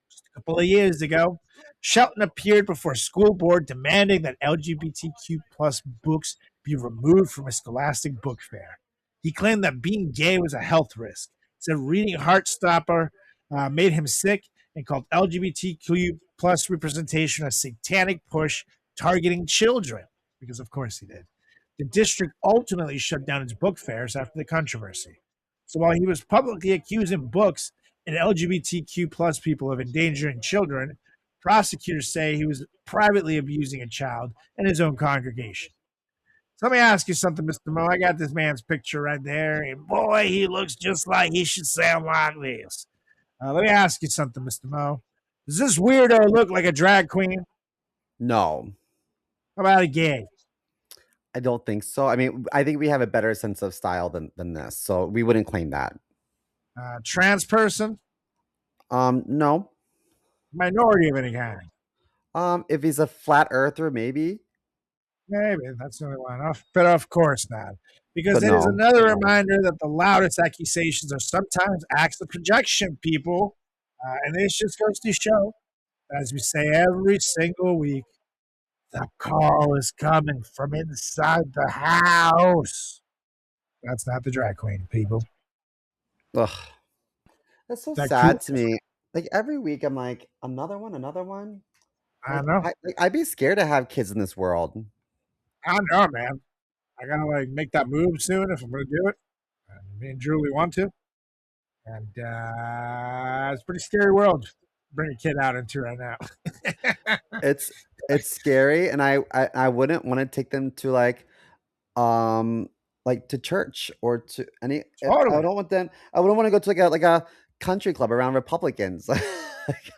just a couple of years ago, Shelton appeared before a school board demanding that LGBTQ plus books be removed from a scholastic book fair. He claimed that being gay was a health risk, said reading Heartstopper made him sick, and called LGBTQ plus representation a satanic push targeting children, because of course he did. The district ultimately shut down its book fairs after the controversy. So while he was publicly accusing books and LGBTQ plus people of endangering children, prosecutors say he was privately abusing a child in his own congregation. So let me ask you something, Mr. Moe. I got this man's picture right there, and boy, he looks just like he should sound like this. Let me ask you something, Mr. Moe. Does this weirdo look like a drag queen? No. How about a gay? I don't think so. I mean, I think we have a better sense of style than this, so we wouldn't claim that. Trans person? No. Minority of any kind? If he's a flat earther, maybe. Maybe. That's the only one. But of course not. Because it is another reminder that the loudest accusations are sometimes acts of projection, people. And this just goes to show, as we say every single week, the call is coming from inside the house. That's not the drag queen, people. Ugh. That's so sad to me. Like every week I'm like, another one. I know. I'd be scared to have kids in this world. I know, man. I gotta like make that move soon if I'm gonna do it. Me and Julie want to. And it's a pretty scary world to bring a kid out into right now. It's scary, and I wouldn't want to take them to like to church or to any. Totally. I don't want them. I wouldn't want to go to like a country club around Republicans.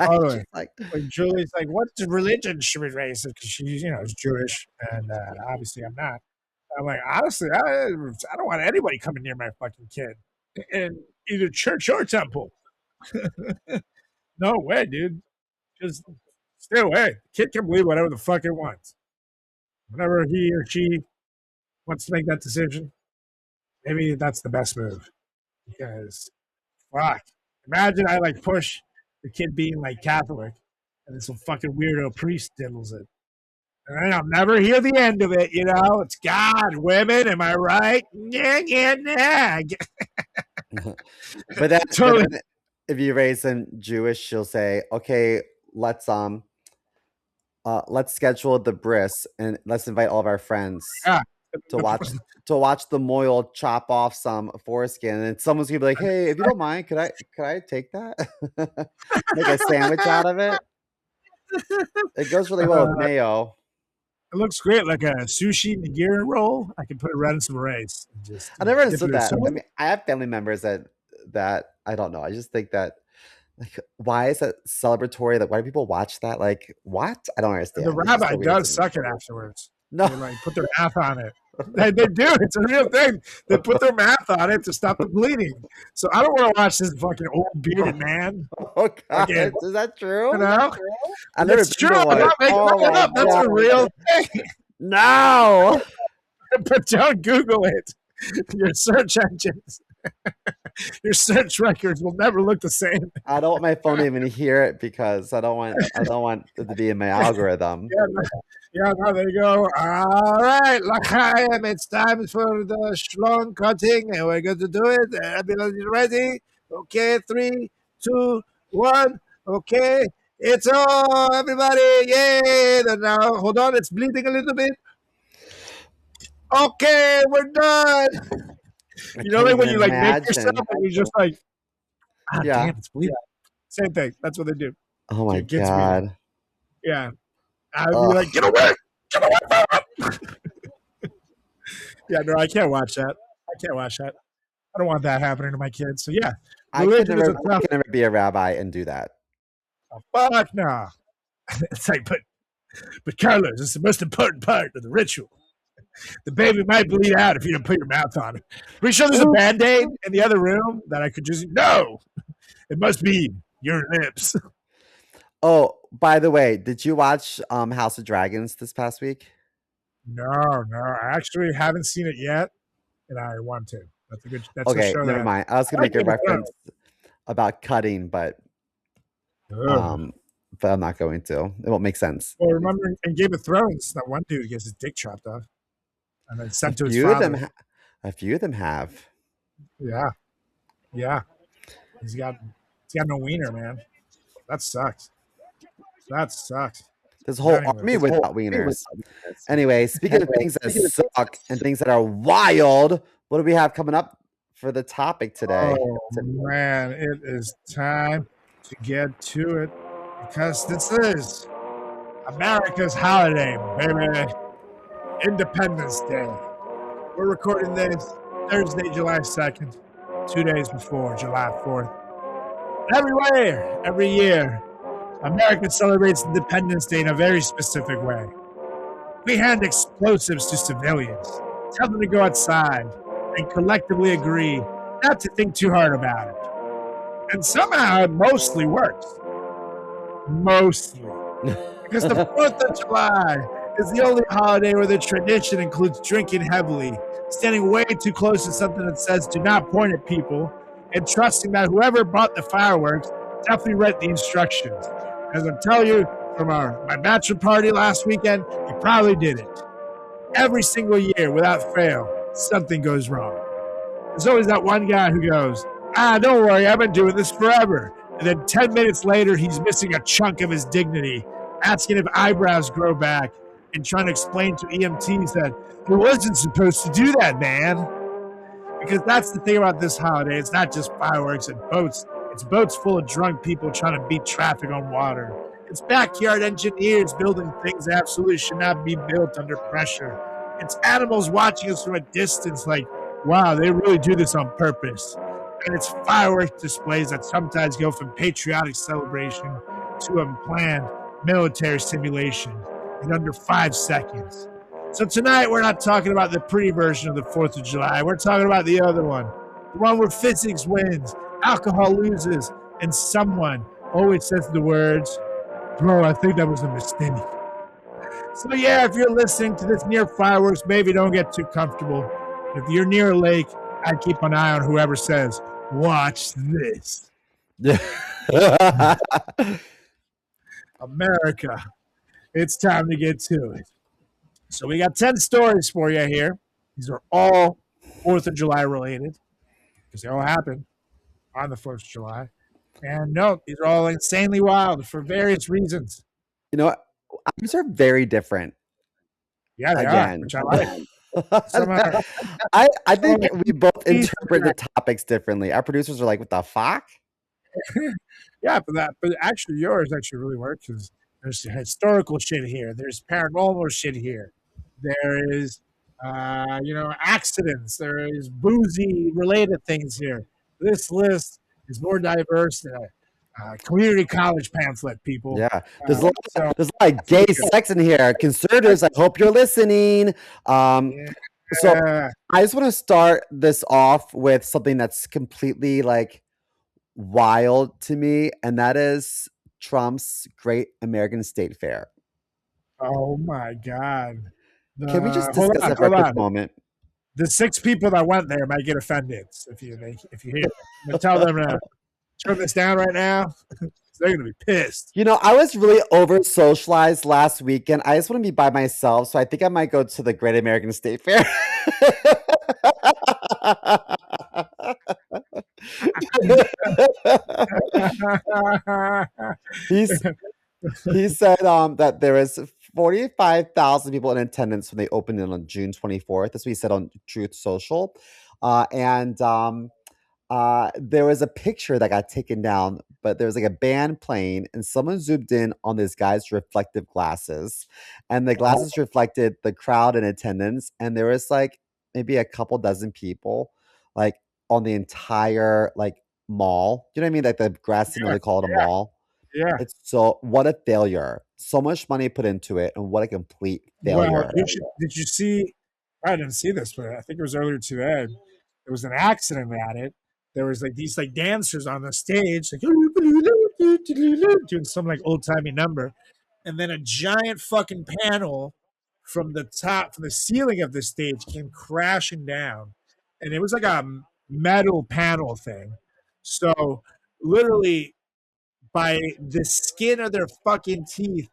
Totally. Like Julie's like, what religion should we raise it? Because she's is Jewish, and obviously I'm not. I'm like, honestly, I don't want anybody coming near my fucking kid in either church or temple. No way, dude. Just stay away. Kid can believe whatever the fuck it wants. Whenever he or she wants to make that decision, maybe that's the best move. Because, fuck. Imagine I like push the kid being like Catholic, and then some fucking weirdo priest diddles it. And then I'll never hear the end of it, It's God, women, am I right? Nag. But that's totally. But if you raise them Jewish, she'll say, "Okay, let's schedule the bris and let's invite all of our friends to watch the mohel chop off some foreskin." And someone's gonna be like, "Hey, if you don't mind, could I take that? Make a sandwich out of it." It goes really well with mayo. It looks great, like a sushi nigiri roll. I can put it right in some rice. I never understood that. I mean, I have family members that I don't know. I just think that, like, why is that celebratory? Like, why do people watch that? Like, what? I don't understand. The rabbi does suck it afterwards. No, they like put their math on it. They do. It's a real thing. They put their math on it to stop the bleeding. So I don't want to watch this fucking old bearded man. Oh God, is that true? I never. It's true. I'm not making it up. That's a real thing. No, but don't Google it. Your search engines. Your search records will never look the same. I don't want my phone to even hear it because I don't want it to be in my algorithm. Yeah, no, there you go. All right, L'chaim, it's time for the schlong cutting, and we're going to do it. Everybody's ready? Okay, 3, 2, 1. Okay, it's all, everybody. Yay! Now, hold on, it's bleeding a little bit. Okay, we're done. You know, like when you like make yourself, and you're just like, damn, it's bleeding. Same thing. That's what they do. Oh my God. Yeah. I'd be like, get away from it. Yeah, no, I can't watch that. I don't want that happening to my kids. So yeah, I could never be a rabbi and do that. Oh, fuck no. It's like, but Carlos, it's the most important part of the ritual. The baby might bleed out if you don't put your mouth on it. Pretty sure there's a Band-Aid in the other room that I could just, no, it must be your lips. Oh, by the way, did you watch House of Dragons this past week? No, I actually haven't seen it yet, and I want to. That's okay, a show never mind. I was going to make a reference about cutting, but I'm not going to. It won't make sense. Well, remember in Game of Thrones, that one dude gets his dick chopped off and then sent to his father. A few of them have. Yeah. He's got no wiener, man. That sucks. This whole army without wieners. Anyway, speaking of things that suck and things that are wild, what do we have coming up for the topic today? Oh, man, it is time to get to it because this is America's holiday, baby. Independence Day. We're recording this Thursday, July 2nd, 2 days before July 4th. Every year, America celebrates Independence Day in a very specific way. We hand explosives to civilians, tell them to go outside, and collectively agree not to think too hard about it. And somehow it mostly works. Mostly. Because the 4th of July is the only holiday where the tradition includes drinking heavily, standing way too close to something that says do not point at people, and trusting that whoever bought the fireworks definitely read the instructions. As I tell you from my bachelor party last weekend, he probably did it. Every single year, without fail, something goes wrong. There's always that one guy who goes, don't worry, I've been doing this forever. And then 10 minutes later, he's missing a chunk of his dignity, asking if eyebrows grow back, and trying to explain to EMTs that he wasn't supposed to do that, man. Because that's the thing about this holiday. It's not just fireworks and boats. It's boats full of drunk people trying to beat traffic on water. It's backyard engineers building things that absolutely should not be built under pressure. It's animals watching us from a distance like, wow, they really do this on purpose. And it's fireworks displays that sometimes go from patriotic celebration to a planned military simulation in under 5 seconds. So tonight we're not talking about the pretty version of the 4th of July. We're talking about the other one. The one where physics wins, alcohol loses, and someone always says the words, bro, I think that was a mistake. So yeah, if you're listening to this near fireworks, maybe don't get too comfortable. If you're near a lake, I'd keep an eye on whoever says, watch this. America, it's time to get to it. So we got 10 stories for you here. These are all 4th of July related because they all happened on the 4th of July. And no, these are all insanely wild for various reasons. You know what? These are very different. Yeah, they are, which I like. I think we both interpret the topics differently. Our producers are like, what the fuck? Yeah, but actually yours actually really works because there's historical shit here. There's paranormal shit here. There is, accidents. There is boozy related things here. This list is more diverse than a community college pamphlet, people. Yeah, there's a lot of gay sex in here. Conservatives, I hope you're listening. So I just want to start this off with something that's completely like wild to me, and that is Trump's Great American State Fair. Oh my God. Can we just discuss that for a quick moment? the 6 people that went there might get offended if you hear. I'm gonna tell them to turn this down right now. They're gonna be pissed. You know, I was really over socialized last weekend. I just want to be by myself, so I think I might go to the Great American State Fair. He said that there was 45,000 people in attendance when they opened it on June 24th. That's what he said on Truth Social. And there was a picture that got taken down, but there was like a band playing, and someone zoomed in on this guy's reflective glasses, and the glasses reflected the crowd in attendance, and there was like maybe a couple dozen people like on the entire like mall. You know what I mean? Like the grass, they call it a mall. Yeah. It's so what a failure. So much money put into it, and what a complete failure. Well, did you see? I didn't see this, but I think it was earlier today. There was an accident at it. There was like these like dancers on the stage, like doing some like old timey number, and then a giant fucking panel from the ceiling of the stage came crashing down, and it was like a metal panel thing. So literally, by the skin of their fucking teeth,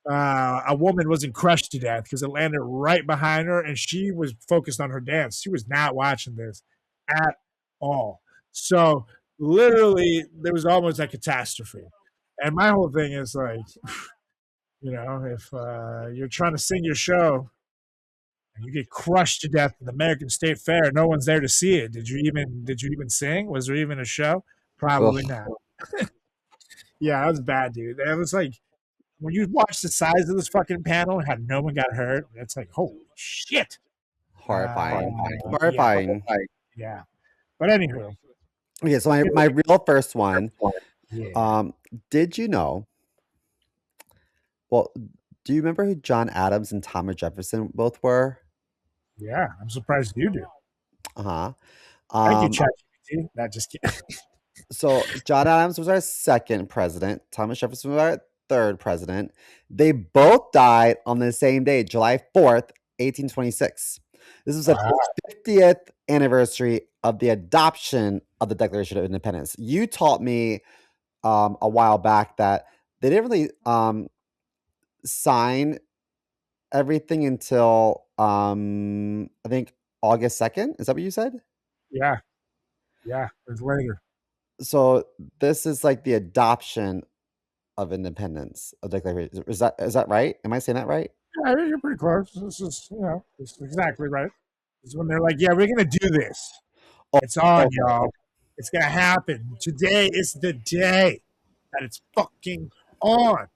a woman wasn't crushed to death because it landed right behind her, and she was focused on her dance. She was not watching this at all. So literally, there was almost a catastrophe. And my whole thing is like, you know, if you're trying to sing your show and you get crushed to death in the American State Fair, no one's there to see it. Did you even sing? Was there even a show? Probably not. Yeah, that was bad, dude. It was like when you watch the size of this fucking panel and how no one got hurt, it's like, holy shit. Horrifying. Yeah. But anywho. Okay, so my real first one. Did you know? Well, do you remember who John Adams and Thomas Jefferson both were? Yeah, I'm surprised you do. Uh-huh. Thank you, ChatGPT. Not just kidding. So John Adams was our second president. Thomas Jefferson was our third president. They both died on the same day, July 4th, 1826. This was the 50th anniversary of the adoption of the Declaration of Independence. You taught me a while back that they didn't really sign everything until I think August 2nd. Is that what you said? Yeah. It was later. So this is like the adoption of independence of Declaration. Is that right? Am I saying that right? Yeah, you're pretty close. This is exactly right. It's when they're like, yeah, we're gonna do this. It's on, y'all. It's gonna happen. Today is the day that it's fucking on.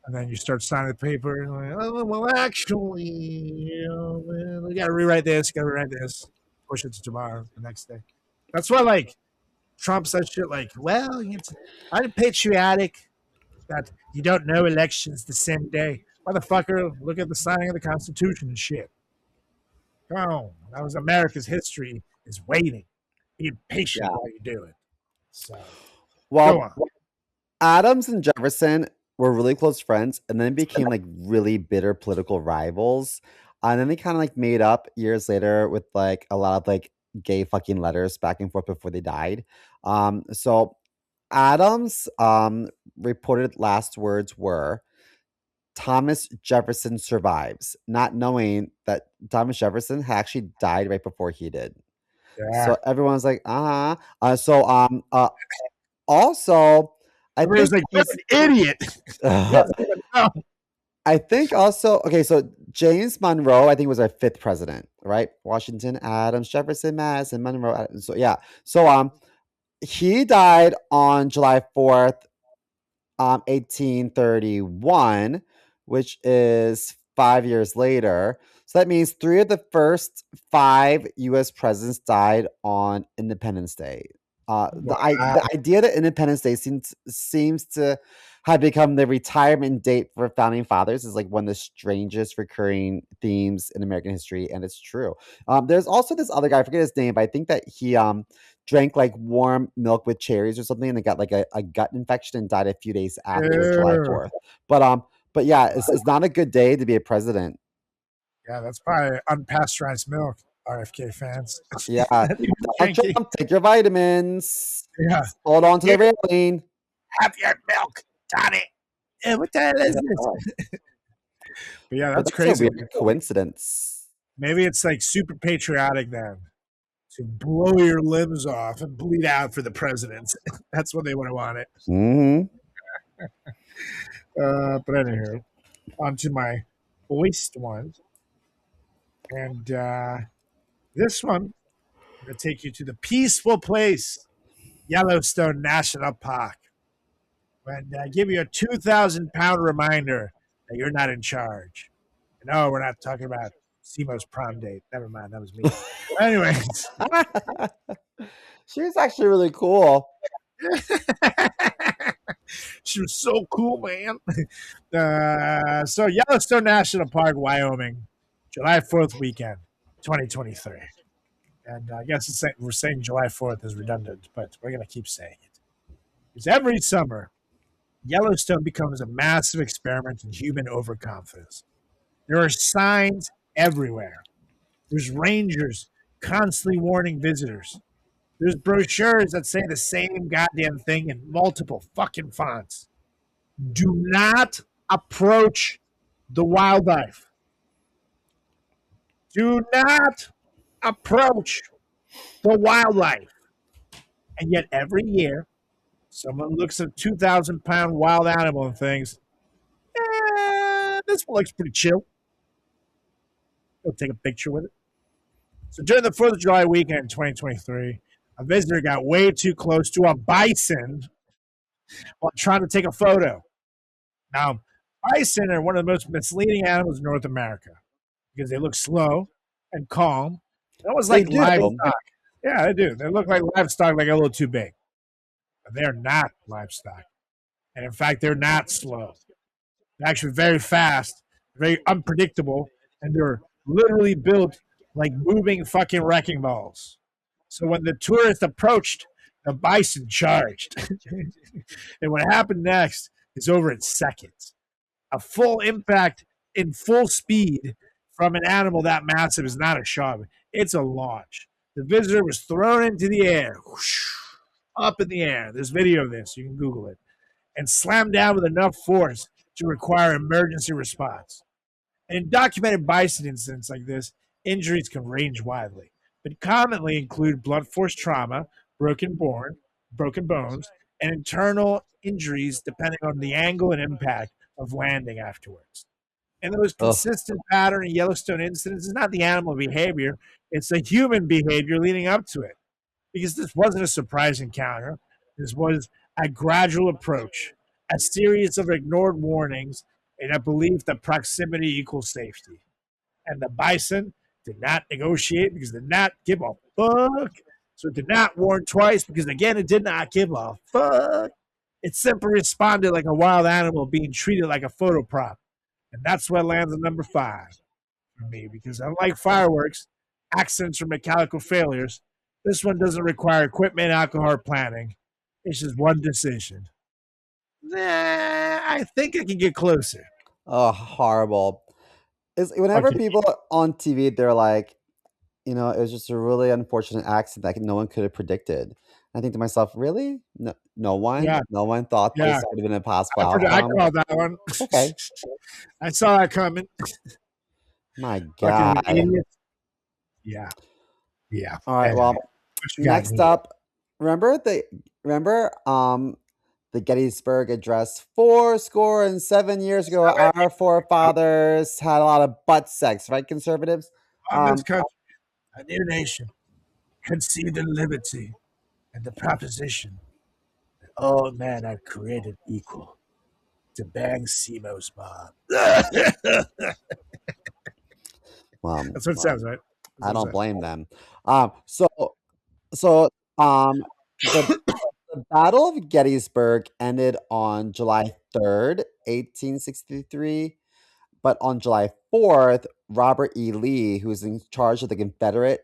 And then you start signing the paper and like, oh, well, actually, you know, we gotta rewrite this, push it to tomorrow, the next day. That's why, like, Trump said shit like, well, I'm patriotic that you don't know elections the same day. Motherfucker, look at the signing of the Constitution and shit. Come on. That was America's history is waiting. Be patient while you do it. So, well, Adams and Jefferson were really close friends, and then became like really bitter political rivals. And then they kind of like made up years later with like a lot of like gay fucking letters back and forth before they died. So Adams reported last words were, Thomas Jefferson survives, not knowing that Thomas Jefferson had actually died right before he did. Yeah. So everyone's like, also, I think was like, what an idiot. I think also, okay, so James Monroe, I think, was our 5th president, right? Washington, Adams, Jefferson, Madison, Monroe. So yeah, so he died on July 4th, 1831, which is 5 years later. So that means 3 of the first 5 U.S. presidents died on Independence Day. The idea that Independence Day seems to have become the retirement date for founding fathers is like one of the strangest recurring themes in American history, and it's true. There's also this other guy, I forget his name, but I think that he drank like warm milk with cherries or something, and it got like a gut infection and died a few days after July 4th. But yeah, it's not a good day to be a president. Yeah, that's probably unpasteurized milk. RFK fans. Yeah. Donald Trump, take your vitamins. Yeah. Hold on to the railing. Have your milk, Donnie. Yeah, what the hell is this? But yeah, that's crazy. A weird coincidence. Maybe it's like super patriotic then to blow your limbs off and bleed out for the president. That's what they would have wanted. Mm-hmm. But anywho, on to my voiced one. And this one, I'm going to take you to the peaceful place, Yellowstone National Park. And give you a 2,000-pound reminder that you're not in charge. No, we're not talking about Simo's prom date. Never mind, that was me. Anyways. She was actually really cool. She was so cool, man. So Yellowstone National Park, Wyoming, July 4th weekend, 2023. And I guess we're saying July 4th is redundant, but we're going to keep saying it. Because every summer, Yellowstone becomes a massive experiment in human overconfidence. There are signs everywhere. There's rangers constantly warning visitors. There's brochures that say the same goddamn thing in multiple fucking fonts. Do not approach the wildlife. Do not approach the wildlife. And yet every year, someone looks at a 2,000-pound wild animal and thinks, this one looks pretty chill. Go take a picture with it. So during the 4th of July weekend in 2023, a visitor got way too close to a bison while trying to take a photo. Now, bison are one of the most misleading animals in North America because they look slow and calm. They almost like livestock. Yeah, they do. They look like livestock, like a little too big. But they're not livestock. And in fact, they're not slow. They're actually very fast, very unpredictable, and they're literally built like moving fucking wrecking balls. So when the tourist approached, the bison charged. And what happened next is over in seconds. A full impact in full speed from an animal that massive is not a shove. It's a launch. The visitor was thrown into the air, whoosh, up in the air. There's video of this. You can Google it. And slammed down with enough force to require emergency response. And in documented bison incidents like this, injuries can range widely, but commonly include blunt force trauma, broken bones, and internal injuries depending on the angle and impact of landing afterwards. And the most consistent pattern in Yellowstone incidents is not the animal behavior, it's the human behavior leading up to it. Because this wasn't a surprise encounter. This was a gradual approach, a series of ignored warnings, and a belief that proximity equals safety. And the bison did not negotiate because it did not give a fuck. So it did not warn twice because, again, it did not give a fuck. It simply responded like a wild animal being treated like a photo prop. And that's what lands at number 5 for me, because unlike fireworks, accidents, or mechanical failures, this one doesn't require equipment, alcohol, or planning. It's just one decision. I think I can get closer. Oh, horrible. Whenever people on TV, they're like, it was just a really unfortunate accident that no one could have predicted. I think to myself, really? No one? Yeah. No one thought this would have been a possible outcome? I called that one. Okay. I saw that coming. My God. Yeah. All right, well, next up, remember the Gettysburg Address 7 years ago? Our forefathers had a lot of butt sex, right, conservatives? This country, a new nation, conceived in liberty and the proposition that all men are created equal to bang CMO's mom. Well, that's what it says, right? I don't blame them. So the Battle of Gettysburg ended on July 3rd, 1863. But on July 4th, Robert E. Lee, who was in charge of the Confederate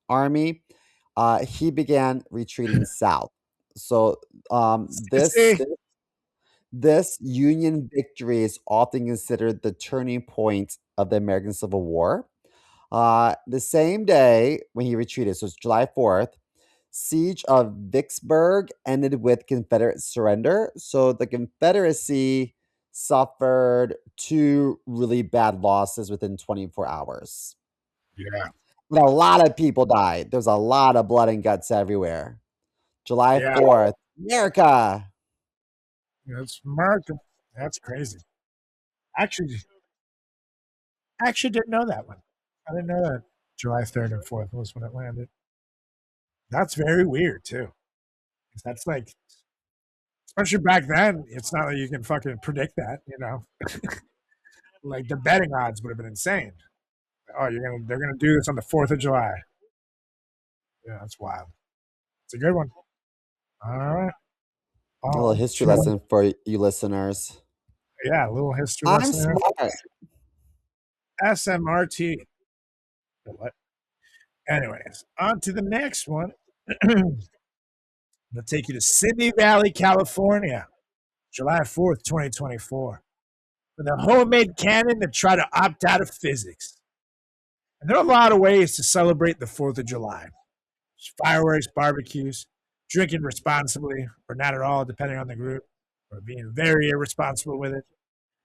Army, he began retreating south. So this Union victory is often considered the turning point of the American Civil War. The same day when he retreated, so it's July 4th, siege of Vicksburg ended with Confederate surrender. So the Confederacy suffered two really bad losses within 24 hours. Yeah. And a lot of people died. There was a lot of blood and guts everywhere. July 4th, America. That's America. That's crazy. Actually didn't know that one. I didn't know that July 3rd and 4th was when it landed. That's very weird, too. That's like, especially back then, it's not like you can fucking predict that, you know? Like, the betting odds would have been insane. Oh, they're gonna do this on the 4th of July. Yeah, that's wild. It's a good one. All right. A little history lesson for you listeners. Yeah, a little history I'm lesson. smart. SMRT. What? Anyways, on to the next one. I'm going to take you to Simi Valley, California, July 4th, 2024, with a homemade cannon to try to opt out of physics. And there are a lot of ways to celebrate the 4th of July. There's fireworks, barbecues, drinking responsibly, or not at all, depending on the group, or being very irresponsible with it.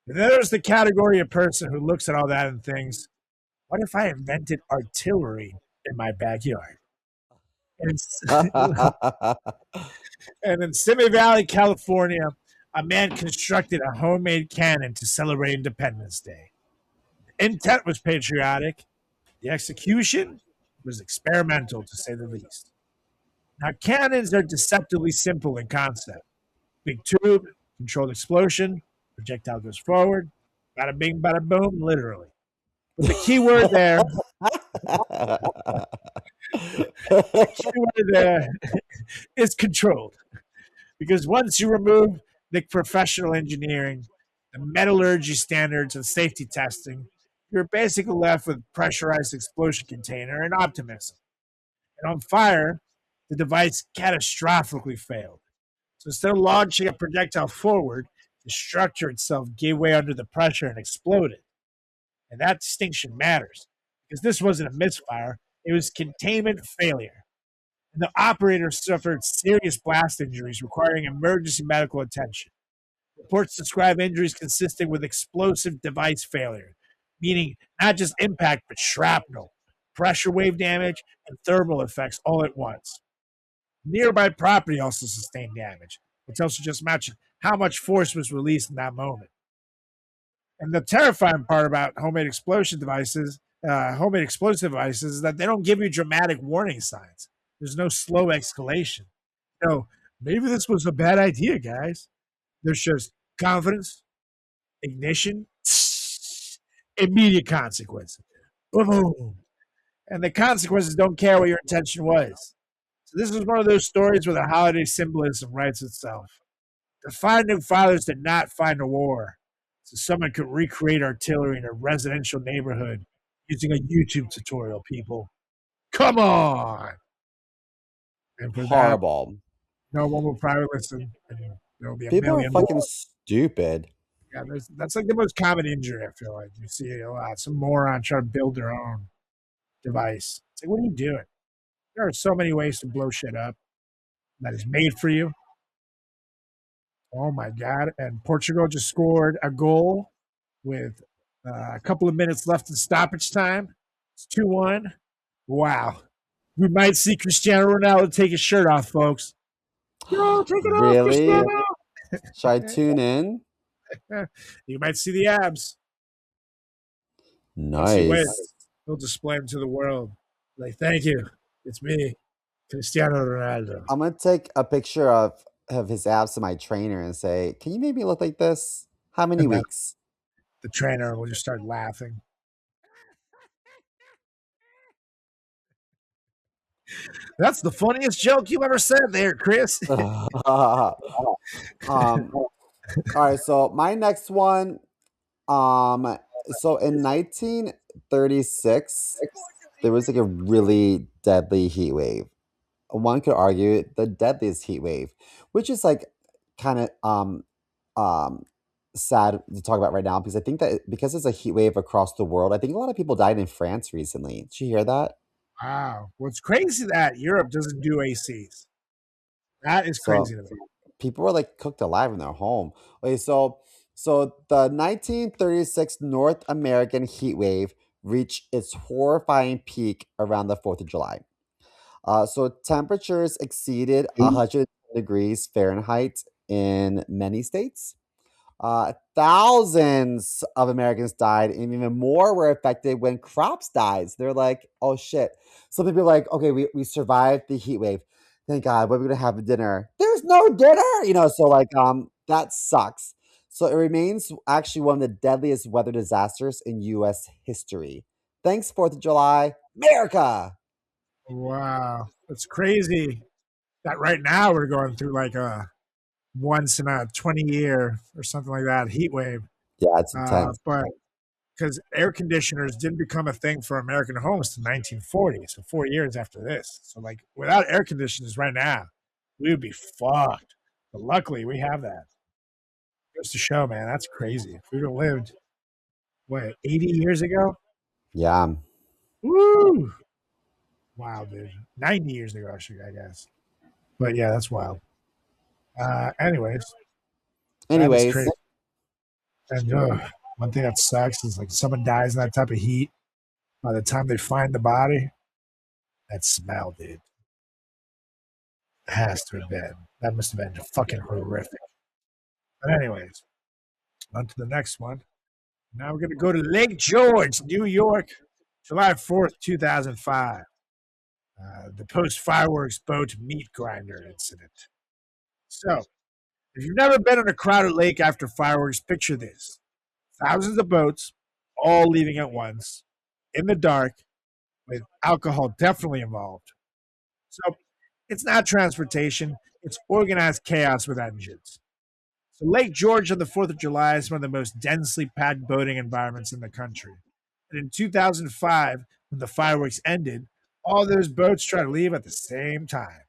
And then there's the category of person who looks at all that and thinks, what if I invented artillery in my backyard? And in Simi Valley, California, a man constructed a homemade cannon to celebrate Independence Day. The intent was patriotic. The execution was experimental, to say the least. Now, cannons are deceptively simple in concept. Big tube, controlled explosion, projectile goes forward, bada bing, bada boom, literally. But the key word there is controlled. Because once you remove the professional engineering, the metallurgy standards, and safety testing, you're basically left with pressurized explosion container and optimism. And on fire, the device catastrophically failed. So instead of launching a projectile forward, the structure itself gave way under the pressure and exploded. And that distinction matters because this wasn't a misfire, it was containment failure. And the operator suffered serious blast injuries requiring emergency medical attention. Reports describe injuries consistent with explosive device failure, meaning not just impact, but shrapnel, pressure wave damage, and thermal effects all at once. Nearby property also sustained damage, which tells you just imagine how much force was released in that moment. And the terrifying part about homemade explosive devices is that they don't give you dramatic warning signs. There's no slow escalation. No, maybe this was a bad idea, guys. There's just confidence, ignition, immediate consequences. Boom. And the consequences don't care what your intention was. So this is one of those stories where the holiday symbolism writes itself. The founding fathers did not find a war, so someone could recreate artillery in a residential neighborhood using a YouTube tutorial, people. Come on! And for horrible. That, no one will probably listen. There'll be a people million are fucking more. Stupid. Yeah, that's like the most common injury, I feel like. You see a lot. Some moron trying to build their own device. It's like, what are you doing? There are so many ways to blow shit up that is made for you. Oh, my God. And Portugal just scored a goal with a couple of minutes left in stoppage time. It's 2-1. Wow. We might see Cristiano Ronaldo take his shirt off, folks. No, take it off, Cristiano. Should I tune in? You might see the abs. Nice. He'll display them to the world. Like, thank you. It's me, Cristiano Ronaldo. I'm going to take a picture of his abs to my trainer and say, can you make me look like this? How many weeks? The trainer will just start laughing. That's the funniest joke you ever said there, Chris. All right, so my next one, so in 1936, there was like a really deadly heat wave. One could argue the deadliest heat wave, which is like kind of sad to talk about right now because I think that because it's a heat wave across the world, I think a lot of people died in France recently. Did you hear that? Wow. What's crazy that Europe doesn't do ACs. That is So crazy to me. people were like cooked alive in their home. Okay, so the 1936 North American heat wave reached its horrifying peak around the 4th of July. So temperatures exceeded 100 degrees Fahrenheit in many states. Thousands of Americans died, and even more were affected when crops died. So they're like, oh shit. Some people are like, okay, we survived the heat wave. Thank God. What are we gonna have for dinner? There's no dinner, so like that sucks. So it remains actually one of the deadliest weather disasters in US history. Thanks, 4th of July, America. Wow. It's crazy that right now we're going through like a once in a 20-year or something like that heat wave. Yeah, it's intense. But because air conditioners didn't become a thing for American homes till 1940, so 4 years after this. So like without air conditioners right now, we would be fucked. But luckily we have that. Goes to show, man, that's crazy. If we would have lived, what, 80 years ago? Yeah. Woo! Wow, dude. 90 years ago, I guess. But yeah, that's wild. Anyways, that is crazy. And one thing that sucks is like someone dies in that type of heat. By the time they find the body, that smell, dude, has to have been. That must have been fucking horrific. But anyways, on to the next one. Now we're gonna go to Lake George, New York, July 4th, 2005. The post fireworks boat meat grinder incident. So, if you've never been on a crowded lake after fireworks, picture this: thousands of boats, all leaving at once, in the dark, with alcohol definitely involved. So it's not transportation, it's organized chaos with engines. So Lake George on the 4th of July is one of the most densely packed boating environments in the country. And in 2005, when the fireworks ended, all those boats tried to leave at the same time.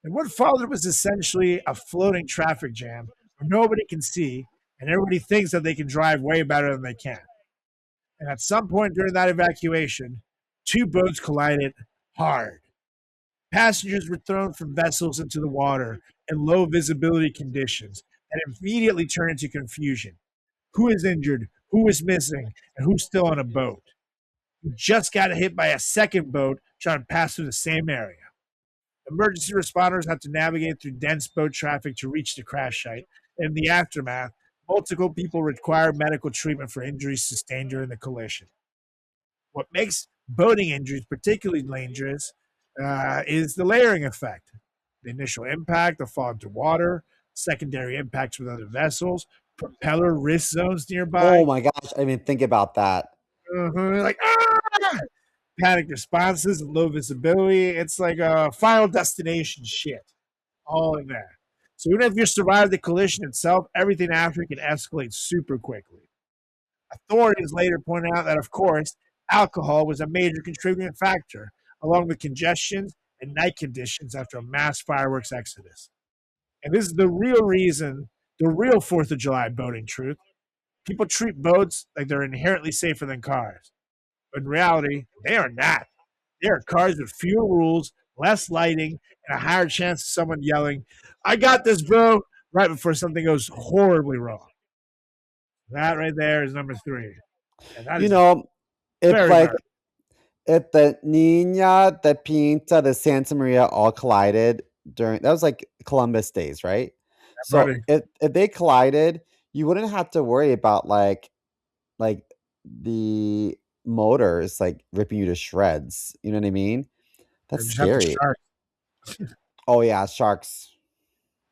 And what followed was essentially a floating traffic jam where nobody can see and everybody thinks that they can drive way better than they can. And at some point during that evacuation, two boats collided hard. Passengers were thrown from vessels into the water in low visibility conditions and immediately turned into confusion. Who is injured? Who is missing? And who's still on a boat? We just got hit by a second boat trying to pass through the same area. Emergency responders had to navigate through dense boat traffic to reach the crash site. In the aftermath, multiple people required medical treatment for injuries sustained during the collision. What makes boating injuries particularly dangerous is the layering effect. The initial impact, the fall into water, secondary impacts with other vessels, propeller risk zones nearby. Oh my gosh, I didn't even think about that. Like, panic responses and low visibility. It's like a final destination shit, all in there. So even if you survive the collision itself, everything after can escalate super quickly. Authorities later pointed out that, of course, alcohol was a major contributing factor, along with congestion and night conditions after a mass fireworks exodus. And this is the real reason, the real 4th of July boating truth. People treat boats like they're inherently safer than cars. But in reality, they are not. They are cars with fewer rules, less lighting, and a higher chance of someone yelling, "I got this, bro," right before something goes horribly wrong. That right there is number 3. And that is if like hard. If the Nina, the Pinta, the Santa Maria all collided during that was like Columbus days, right? Yeah, so buddy. if they collided, you wouldn't have to worry about like the motors like ripping you to shreds. You know what I mean? That's scary. Oh yeah, sharks.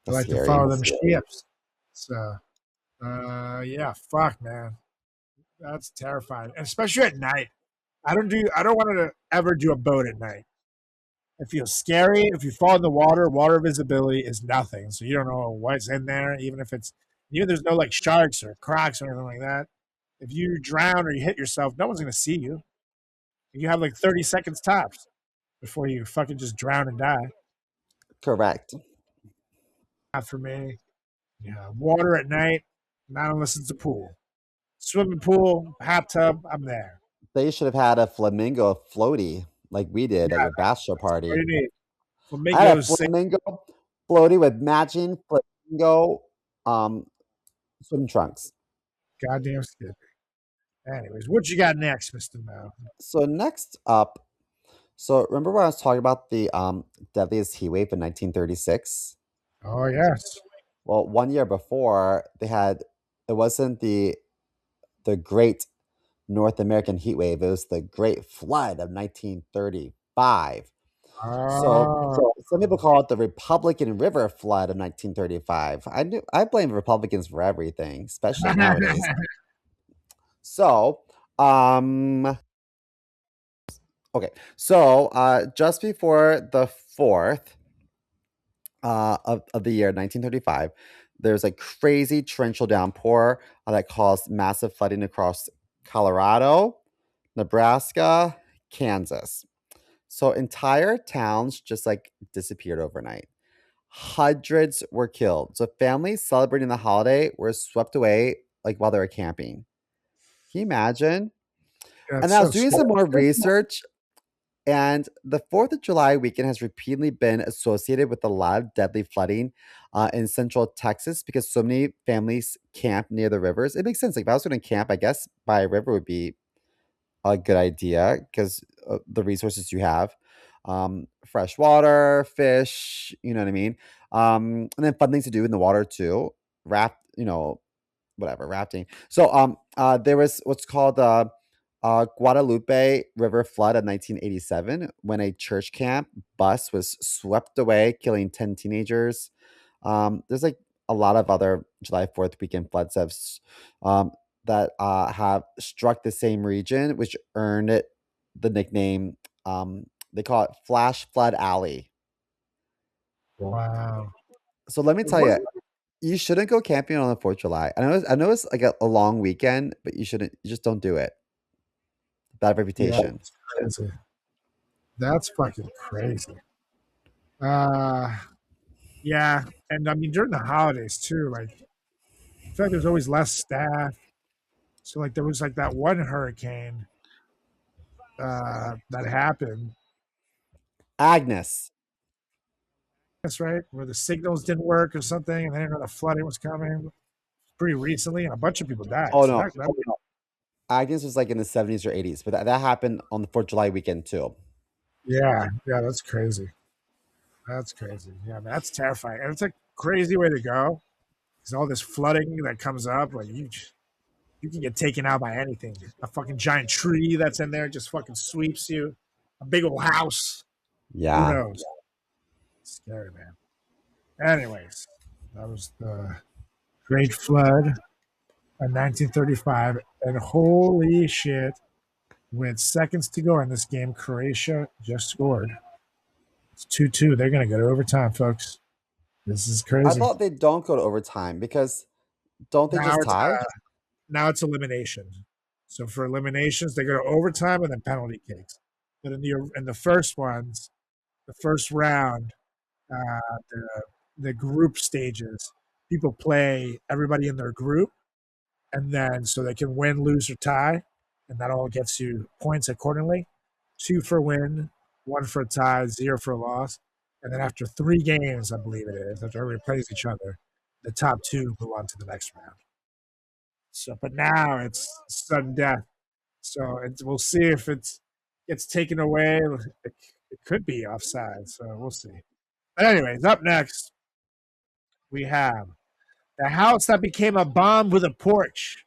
I like to follow them ships. So yeah, fuck, man. That's terrifying. And especially at night. I don't want to ever do a boat at night. It feels scary. If you fall in the water visibility is nothing. So you don't know what's in there, even there's no like sharks or crocs or anything like that. If you drown or you hit yourself, no one's gonna see you. You have like 30 seconds tops before you fucking just drown and die. Correct. Not for me. Yeah. Water at night. Not unless it's a pool. Swimming pool, hot tub, I'm there. They should have had a flamingo floaty like we did at Yeah, your bachelor that's what party. you need. I had a Flamingos, flamingo floaty with matching flamingo swim trunks. goddamn skip. Anyways, what you got next, Mr. Mo? So next up, so remember when I was talking about the deadliest heat wave in 1936? Oh, yes. Well, 1 year before it wasn't the Great North American heat wave. It was the Great Flood of 1935. So Oh, some people call it the Republican River Flood of 1935. I blame Republicans for everything, especially nowadays. So, okay. So, just before the 4th of the year 1935, there's a crazy torrential downpour that caused massive flooding across Colorado, Nebraska, Kansas. So entire towns just like disappeared overnight. Hundreds were killed. So families celebrating the holiday were swept away like while they were camping. Can you imagine? And that's I so was doing some scary. more research, and the 4th of July weekend has repeatedly been associated with a lot of deadly flooding in central Texas because so many families camp near the rivers. It makes sense. Like if I was going to camp, I guess by a river would be a good idea because the resources you have, fresh water, fish, you know what I mean? And then fun things to do in the water too. Raft, whatever, rafting. So there was what's called the Guadalupe River flood of 1987 when a church camp bus was swept away, killing 10 teenagers. There's like a lot of other July 4th weekend floods that have struck the same region, which earned it the nickname. They call it Flash Flood Alley. Wow. So let me tell you, you shouldn't go camping on the 4th of July. I know it's like a long weekend, but you shouldn't. You just don't do it. Bad reputation. Yeah, crazy. That's fucking crazy. Yeah, and I mean during the holidays too. Like, I feel like there's always less staff. So like there was like that one hurricane that happened. Agnes. That's right, where the signals didn't work or something, and they didn't know the flooding was coming. Pretty recently, and a bunch of people died. Oh So no. that Agnes was like in the 70s or 80s, but that happened on the 4th of July weekend too. yeah, that's crazy. That's crazy. Yeah, man, that's terrifying, and it's a crazy way to go. Because all this flooding that comes up, like you can get taken out by anything. A fucking giant tree that's in there just fucking sweeps you. A big old house. Yeah. Who knows? Scary, man. Anyways, that was the Great Flood in 1935. And holy shit, with seconds to go in this game, Croatia just scored. It's 2-2. They're going to go to overtime, folks. This is crazy. I thought they don't go to overtime because don't they just tie? Now it's elimination. So for eliminations, they go to overtime and then penalty kicks. But in the first ones, the first round, the group stages, people play everybody in their group, and then so they can win, lose, or tie, and that all gets you points accordingly. 2 for win, 1 for a tie, 0 for a loss. And then after 3 games, I believe it is, after everybody plays each other, the top 2 move on to the next round. So, but now it's sudden death. So we'll see if it gets taken away. It could be offside. So we'll see. But anyways, up next, we have the house that became a bomb with a porch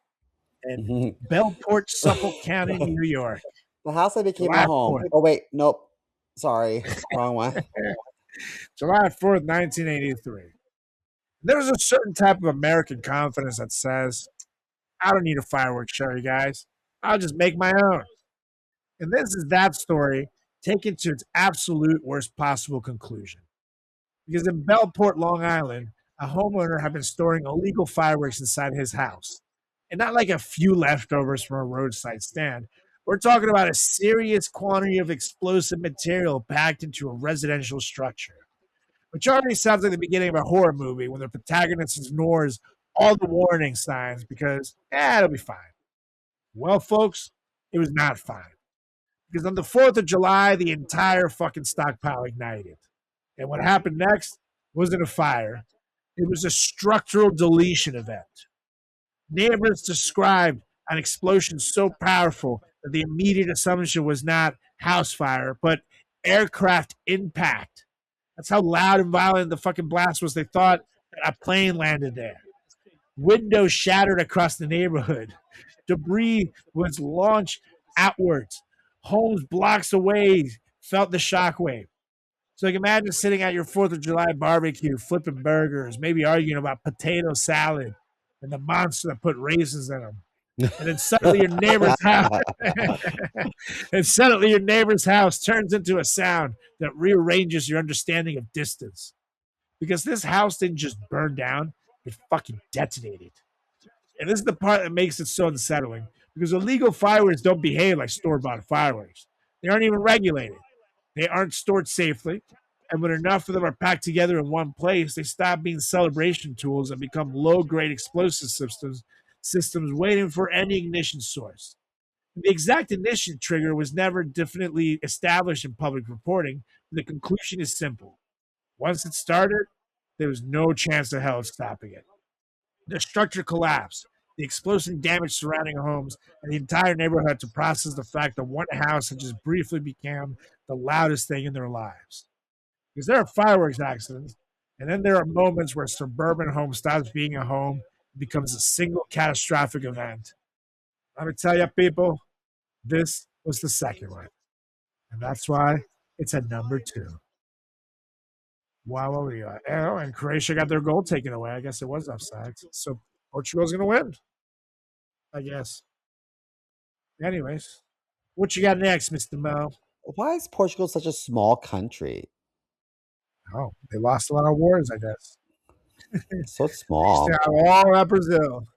in Bellport, Suffolk County, New York. The house that became a home. 4th. Oh, wait. Nope. Sorry. Wrong one. July 4th, 1983. There's a certain type of American confidence that says, I don't need a fireworks show, you guys. I'll just make my own. And this is that story taken to its absolute worst possible conclusion. Because in Bellport, Long Island, a homeowner had been storing illegal fireworks inside his house. And not like a few leftovers from a roadside stand. We're talking about a serious quantity of explosive material packed into a residential structure. Which already sounds like the beginning of a horror movie when the protagonist ignores all the warning signs because, it'll be fine. Well, folks, it was not fine. Because on the 4th of July, the entire fucking stockpile ignited. And what happened next wasn't a fire, it was a structural deletion event. Neighbors described an explosion so powerful that the immediate assumption was not house fire, but aircraft impact. That's how loud and violent the fucking blast was. They thought that a plane landed there. Windows shattered across the neighborhood. Debris was launched outwards. Homes blocks away felt the shockwave. So you can imagine sitting at your 4th of July barbecue, flipping burgers, maybe arguing about potato salad and the monster that put raisins in them. And then suddenly your neighbor's house turns into a sound that rearranges your understanding of distance. Because this house didn't just burn down, it fucking detonated. And this is the part that makes it so unsettling. Because illegal fireworks don't behave like store-bought fireworks. They aren't even regulated. They aren't stored safely. And when enough of them are packed together in one place, they stop being celebration tools and become low-grade explosive systems waiting for any ignition source. The exact ignition trigger was never definitely established in public reporting. The conclusion is simple. Once it started, there was no chance in hell of stopping it. The structure collapsed. The explosive damage surrounding homes, and the entire neighborhood had to process the fact that one house had just briefly become the loudest thing in their lives. Because there are fireworks accidents, and then there are moments where a suburban home stops being a home and becomes a single catastrophic event. Let me tell you, people, this was the second one. And that's why it's at number 2. Wow, what were you at? Oh, and Croatia got their goal taken away. I guess it was offside. So Portugal's going to win, I guess. Anyways, what you got next, Mr. Mo? Why is Portugal such a small country? Oh, they lost a lot of wars, I guess. So small. All at Brazil.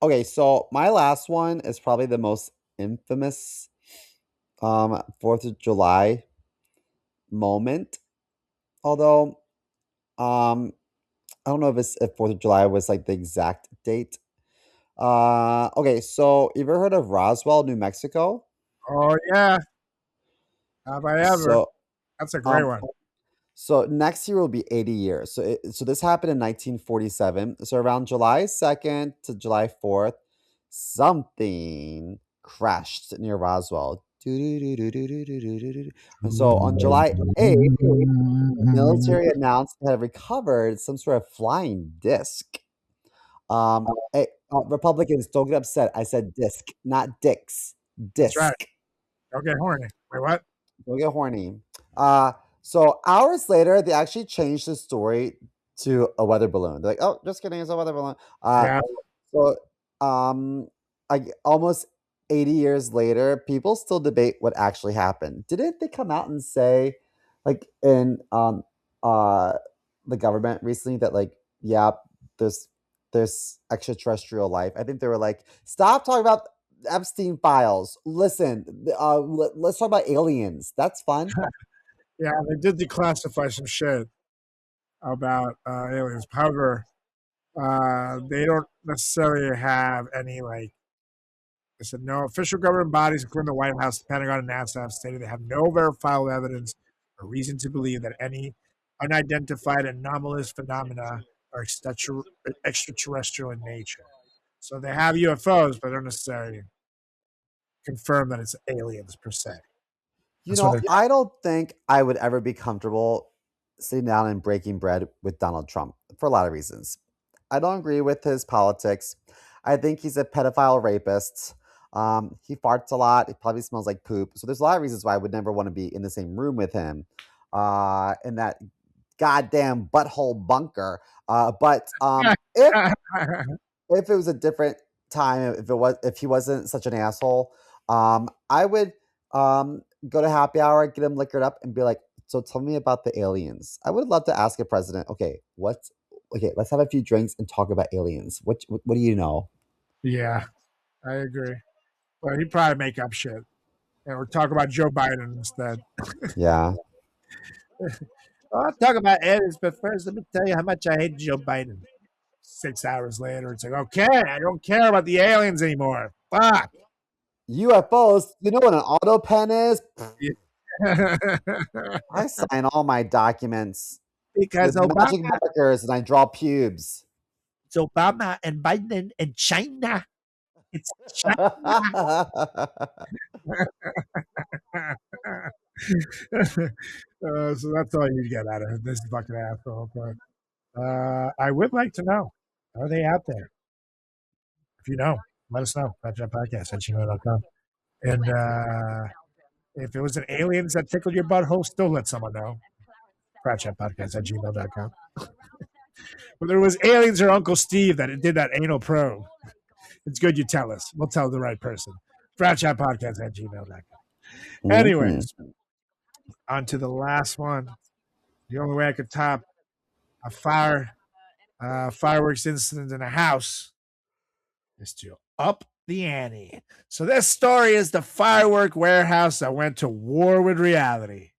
Okay, so my last one is probably the most infamous 4th of July moment. Although I don't know if 4th of July was like the exact date. Okay, so you ever heard of Roswell, New Mexico? Oh yeah. Have I ever? So, that's a great one. So next year will be 80 years. So this happened in 1947. So around July 2nd to July 4th, something crashed near Roswell. And so on July 8th, the military announced it had recovered some sort of flying disc. Republicans, don't get upset. I said disc, not dicks. Disc. That's right. Don't get horny. Wait, what? Don't get horny. So hours later, they actually changed the story to a weather balloon. They're like, "Oh, just kidding, it's a weather balloon." Yeah. So, almost 80 years later, people still debate what actually happened. Didn't they come out and say, like, in the government recently that, like, yeah, there's extraterrestrial life? I think they were like, "Stop talking about Epstein files. Listen, let's talk about aliens. That's fun." Yeah, they did declassify some shit about aliens. However, they don't necessarily have any, like, they said no official government bodies, including the White House, the Pentagon, and NASA, have stated they have no verifiable evidence or reason to believe that any unidentified anomalous phenomena are extraterrestrial in nature. So they have UFOs, but don't necessarily confirm that it's aliens per se. I don't think I would ever be comfortable sitting down and breaking bread with Donald Trump for a lot of reasons. I don't agree with his politics. I think he's a pedophile rapist. He farts a lot. He probably smells like poop. So there's a lot of reasons why I would never want to be in the same room with him in that goddamn butthole bunker. But if it was a different time, if he wasn't such an asshole, I would go to happy hour, get him liquored up, and be like, "So tell me about the aliens." I would love to ask a president, okay, let's have a few drinks and talk about aliens. What do you know? Yeah, I agree. But he'd probably make up shit. Or talk about Joe Biden instead. Yeah. I'll talk about aliens, but first let me tell you how much I hate Joe Biden. 6 hours later, it's like, okay, I don't care about the aliens anymore. Fuck. UFOs. You know what an auto pen is? Yeah. I sign all my documents Because with magic Obama, markers and I draw pubes. it's Obama and Biden and China. It's China. So that's all you get out of this fucking asshole. But I would like to know, are they out there? If you know, let us know. FratChat Podcast at gmail.com. And if it was an aliens that tickled your butthole, still let someone know. FratChat Podcast at gmail.com. Whether it was aliens or Uncle Steve that did that anal probe, it's good you tell us. We'll tell the right person. FratChat Podcast at gmail.com. Anyways, on to the last one. The only way I could top a fireworks incident in a house is to up the ante. So this story is the firework warehouse that went to war with reality.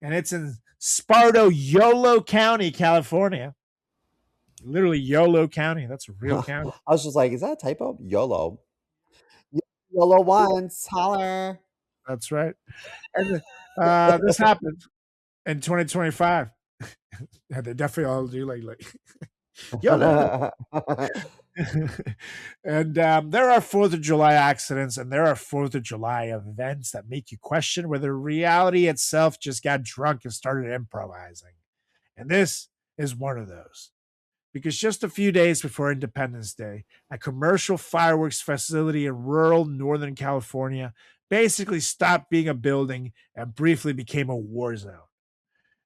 And it's in Sparto, Yolo County, California. Literally Yolo County. That's a real county. I was just like, is that a typo? YOLO. YOLO once. Holler. That's right. And this happened in 2025. Yeah, they definitely all do like YOLO. And there are 4th of July accidents and there are 4th of July events that make you question whether reality itself just got drunk and started improvising. And this is one of those. Because just a few days before Independence Day, a commercial fireworks facility in rural Northern California basically stopped being a building and briefly became a war zone.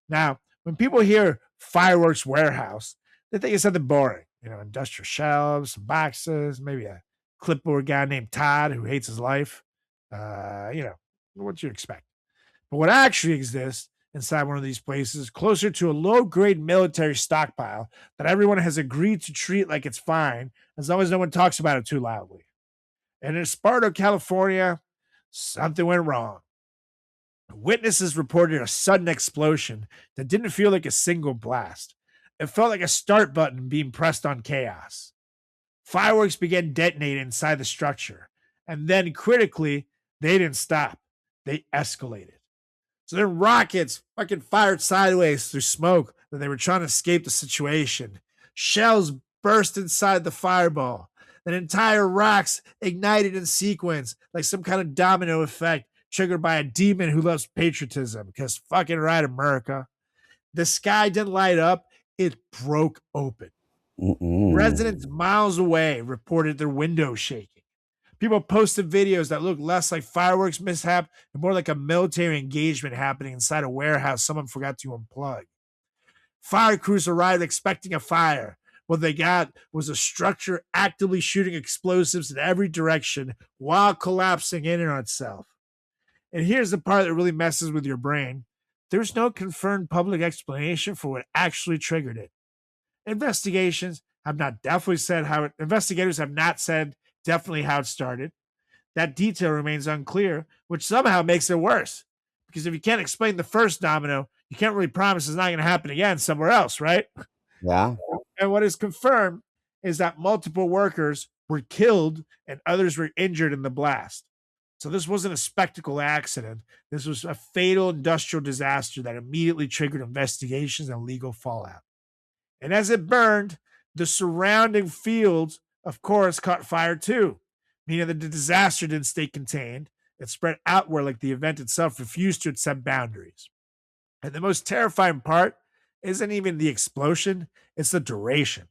Now, when people hear fireworks warehouse, they think it's something boring. You know, industrial shelves, boxes, maybe a clipboard guy named Todd who hates his life. What you expect. But what actually exists inside one of these places, closer to a low-grade military stockpile that everyone has agreed to treat like it's fine, as long as no one talks about it too loudly. And in Sparto, California, something went wrong. Witnesses reported a sudden explosion that didn't feel like a single blast. It felt like a start button being pressed on chaos. Fireworks began detonating inside the structure, and then critically, they didn't stop. They escalated. So then rockets fucking fired sideways through smoke that they were trying to escape the situation. Shells burst inside the fireball. Then entire rocks ignited in sequence like some kind of domino effect triggered by a demon who loves patriotism. Because fucking right, America. The sky didn't light up. It broke open. Residents miles away reported their windows shaking. People posted videos that looked less like fireworks mishap and more like a military engagement happening inside a warehouse someone forgot to unplug. Fire crews arrived expecting a fire. What they got was a structure actively shooting explosives in every direction while collapsing in on itself. And here's the part that really messes with your brain. There's no confirmed public explanation for what actually triggered it. Investigators have not said definitely how it started. That detail remains unclear, which somehow makes it worse. Because if you can't explain the first domino, you can't really promise it's not going to happen again somewhere else, right? Yeah. And what is confirmed is that multiple workers were killed and others were injured in the blast. So this wasn't a spectacle accident. This was a fatal industrial disaster that immediately triggered investigations and legal fallout. And as it burned, the surrounding fields, of course, caught fire too, meaning that the disaster didn't stay contained. It spread outward like the event itself refused to accept boundaries. And the most terrifying part isn't even the explosion, it's the duration.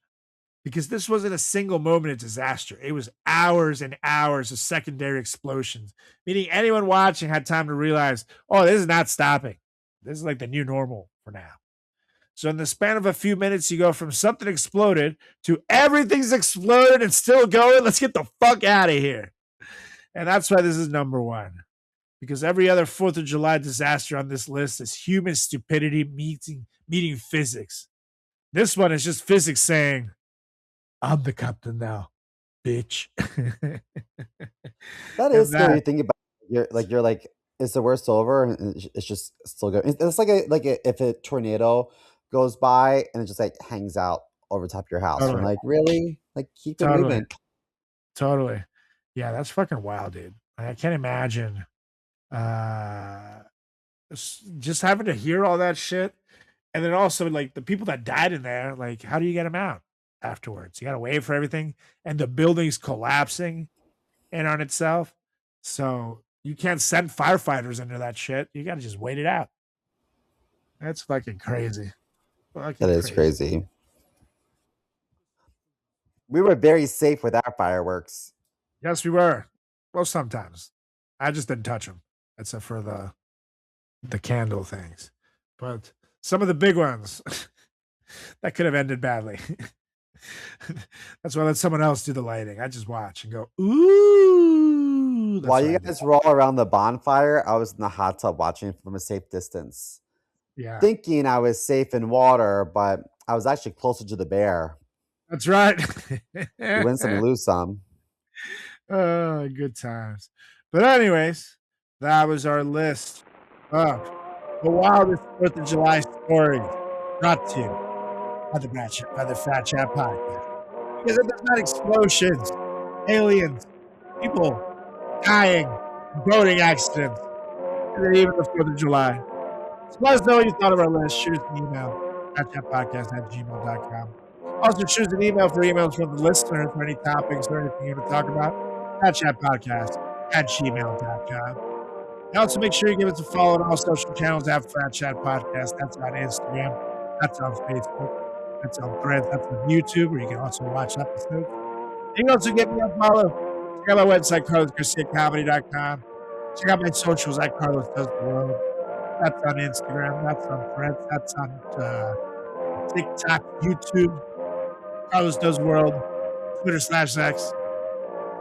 Because this wasn't a single moment of disaster. It was hours and hours of secondary explosions, meaning anyone watching had time to realize, oh, this is not stopping. This is like the new normal for now. So in the span of a few minutes, you go from something exploded to everything's exploded and still going. Let's get the fuck out of here. And that's why this is number one. Because every other 4th of July disaster on this list is human stupidity meeting physics. This one is just physics saying, I'm the captain now, bitch. That is scary thinking about. You're like Is the worst over? And it's just still going. It's like if a tornado goes by and it just like hangs out over top of your house. Totally. I'm like, really? Like, keep it moving. Totally. Yeah, that's fucking wild, dude. I can't imagine just having to hear all that shit. And then also, like, the people that died in there, like, how do you get them out afterwards? You got to wait for everything. And the building's collapsing in on itself. So you can't send firefighters into that shit. You got to just wait it out. That's fucking crazy. That is crazy. We were very safe with our fireworks. Yes, we were. Well, sometimes. I just didn't touch them, except for the candle things. But some of the big ones, that could have ended badly. That's why I let someone else do the lighting. I just watch and go, ooh. While you guys roll around the bonfire, I was in the hot tub watching from a safe distance. Yeah. Thinking I was safe in water, but I was actually closer to the bear. That's right. You win some, you lose some. Oh, good times. But anyways, that was our list of the wildest 4th of July stories brought to you by the FratChat Podcast. Because if there's not explosions, aliens, people dying, boating accidents, and then even the 4th of July. So let us know what you thought of our list. Shoot us an email, FratChatPodcast@gmail.com. Also, shoot us an email for emails from the listeners for any topics or anything you want to talk about. FratChatPodcast@gmail.com. And also make sure you give us a follow on all social channels at FratChat Podcast. That's on Instagram. That's on Facebook. That's on Threads. That's on YouTube, where you can also watch episodes. You can also get me a follow. Check out my website, CarlosGarciaComedy.com. Check out my socials at Carlos Does the World. That's on Instagram. That's on Threads. That's on TikTok, YouTube. Carlos Does World. Twitter/X.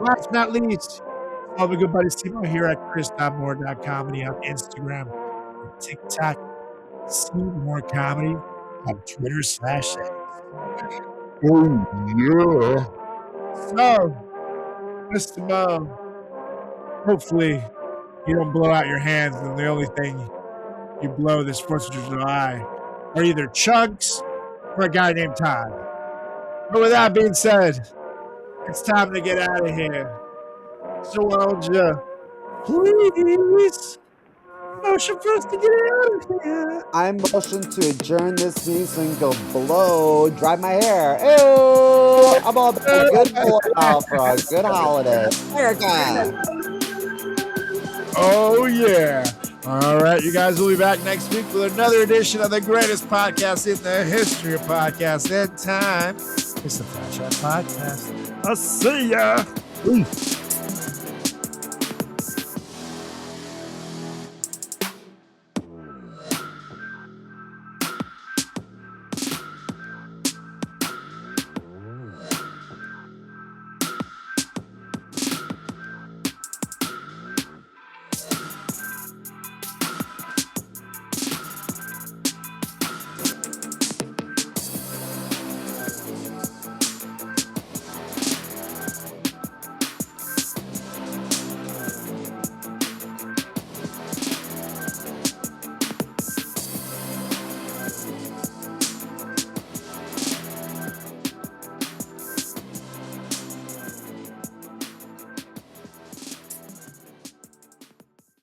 Last but not least, all my good buddy CMO here at chris.moore.comedy on Instagram and TikTok. CMO Comedy on Twitter/X. Oh, yeah. So, Mr. Mo, hopefully you don't blow out your hands, and the only thing you blow this 4th of July are either chunks or a guy named Todd. But with that being said, it's time to get out of here. So why don't you please motion for us to get out of here? I motion to adjourn this meeting and go blow, dry my hair. Ew! I'm all about a good blowout for a good holiday. America! Oh, yeah. All right, you guys will be back next week with another edition of the greatest podcast in the history of podcasts and time. It's the FratChat Podcast. I'll see ya. Peace.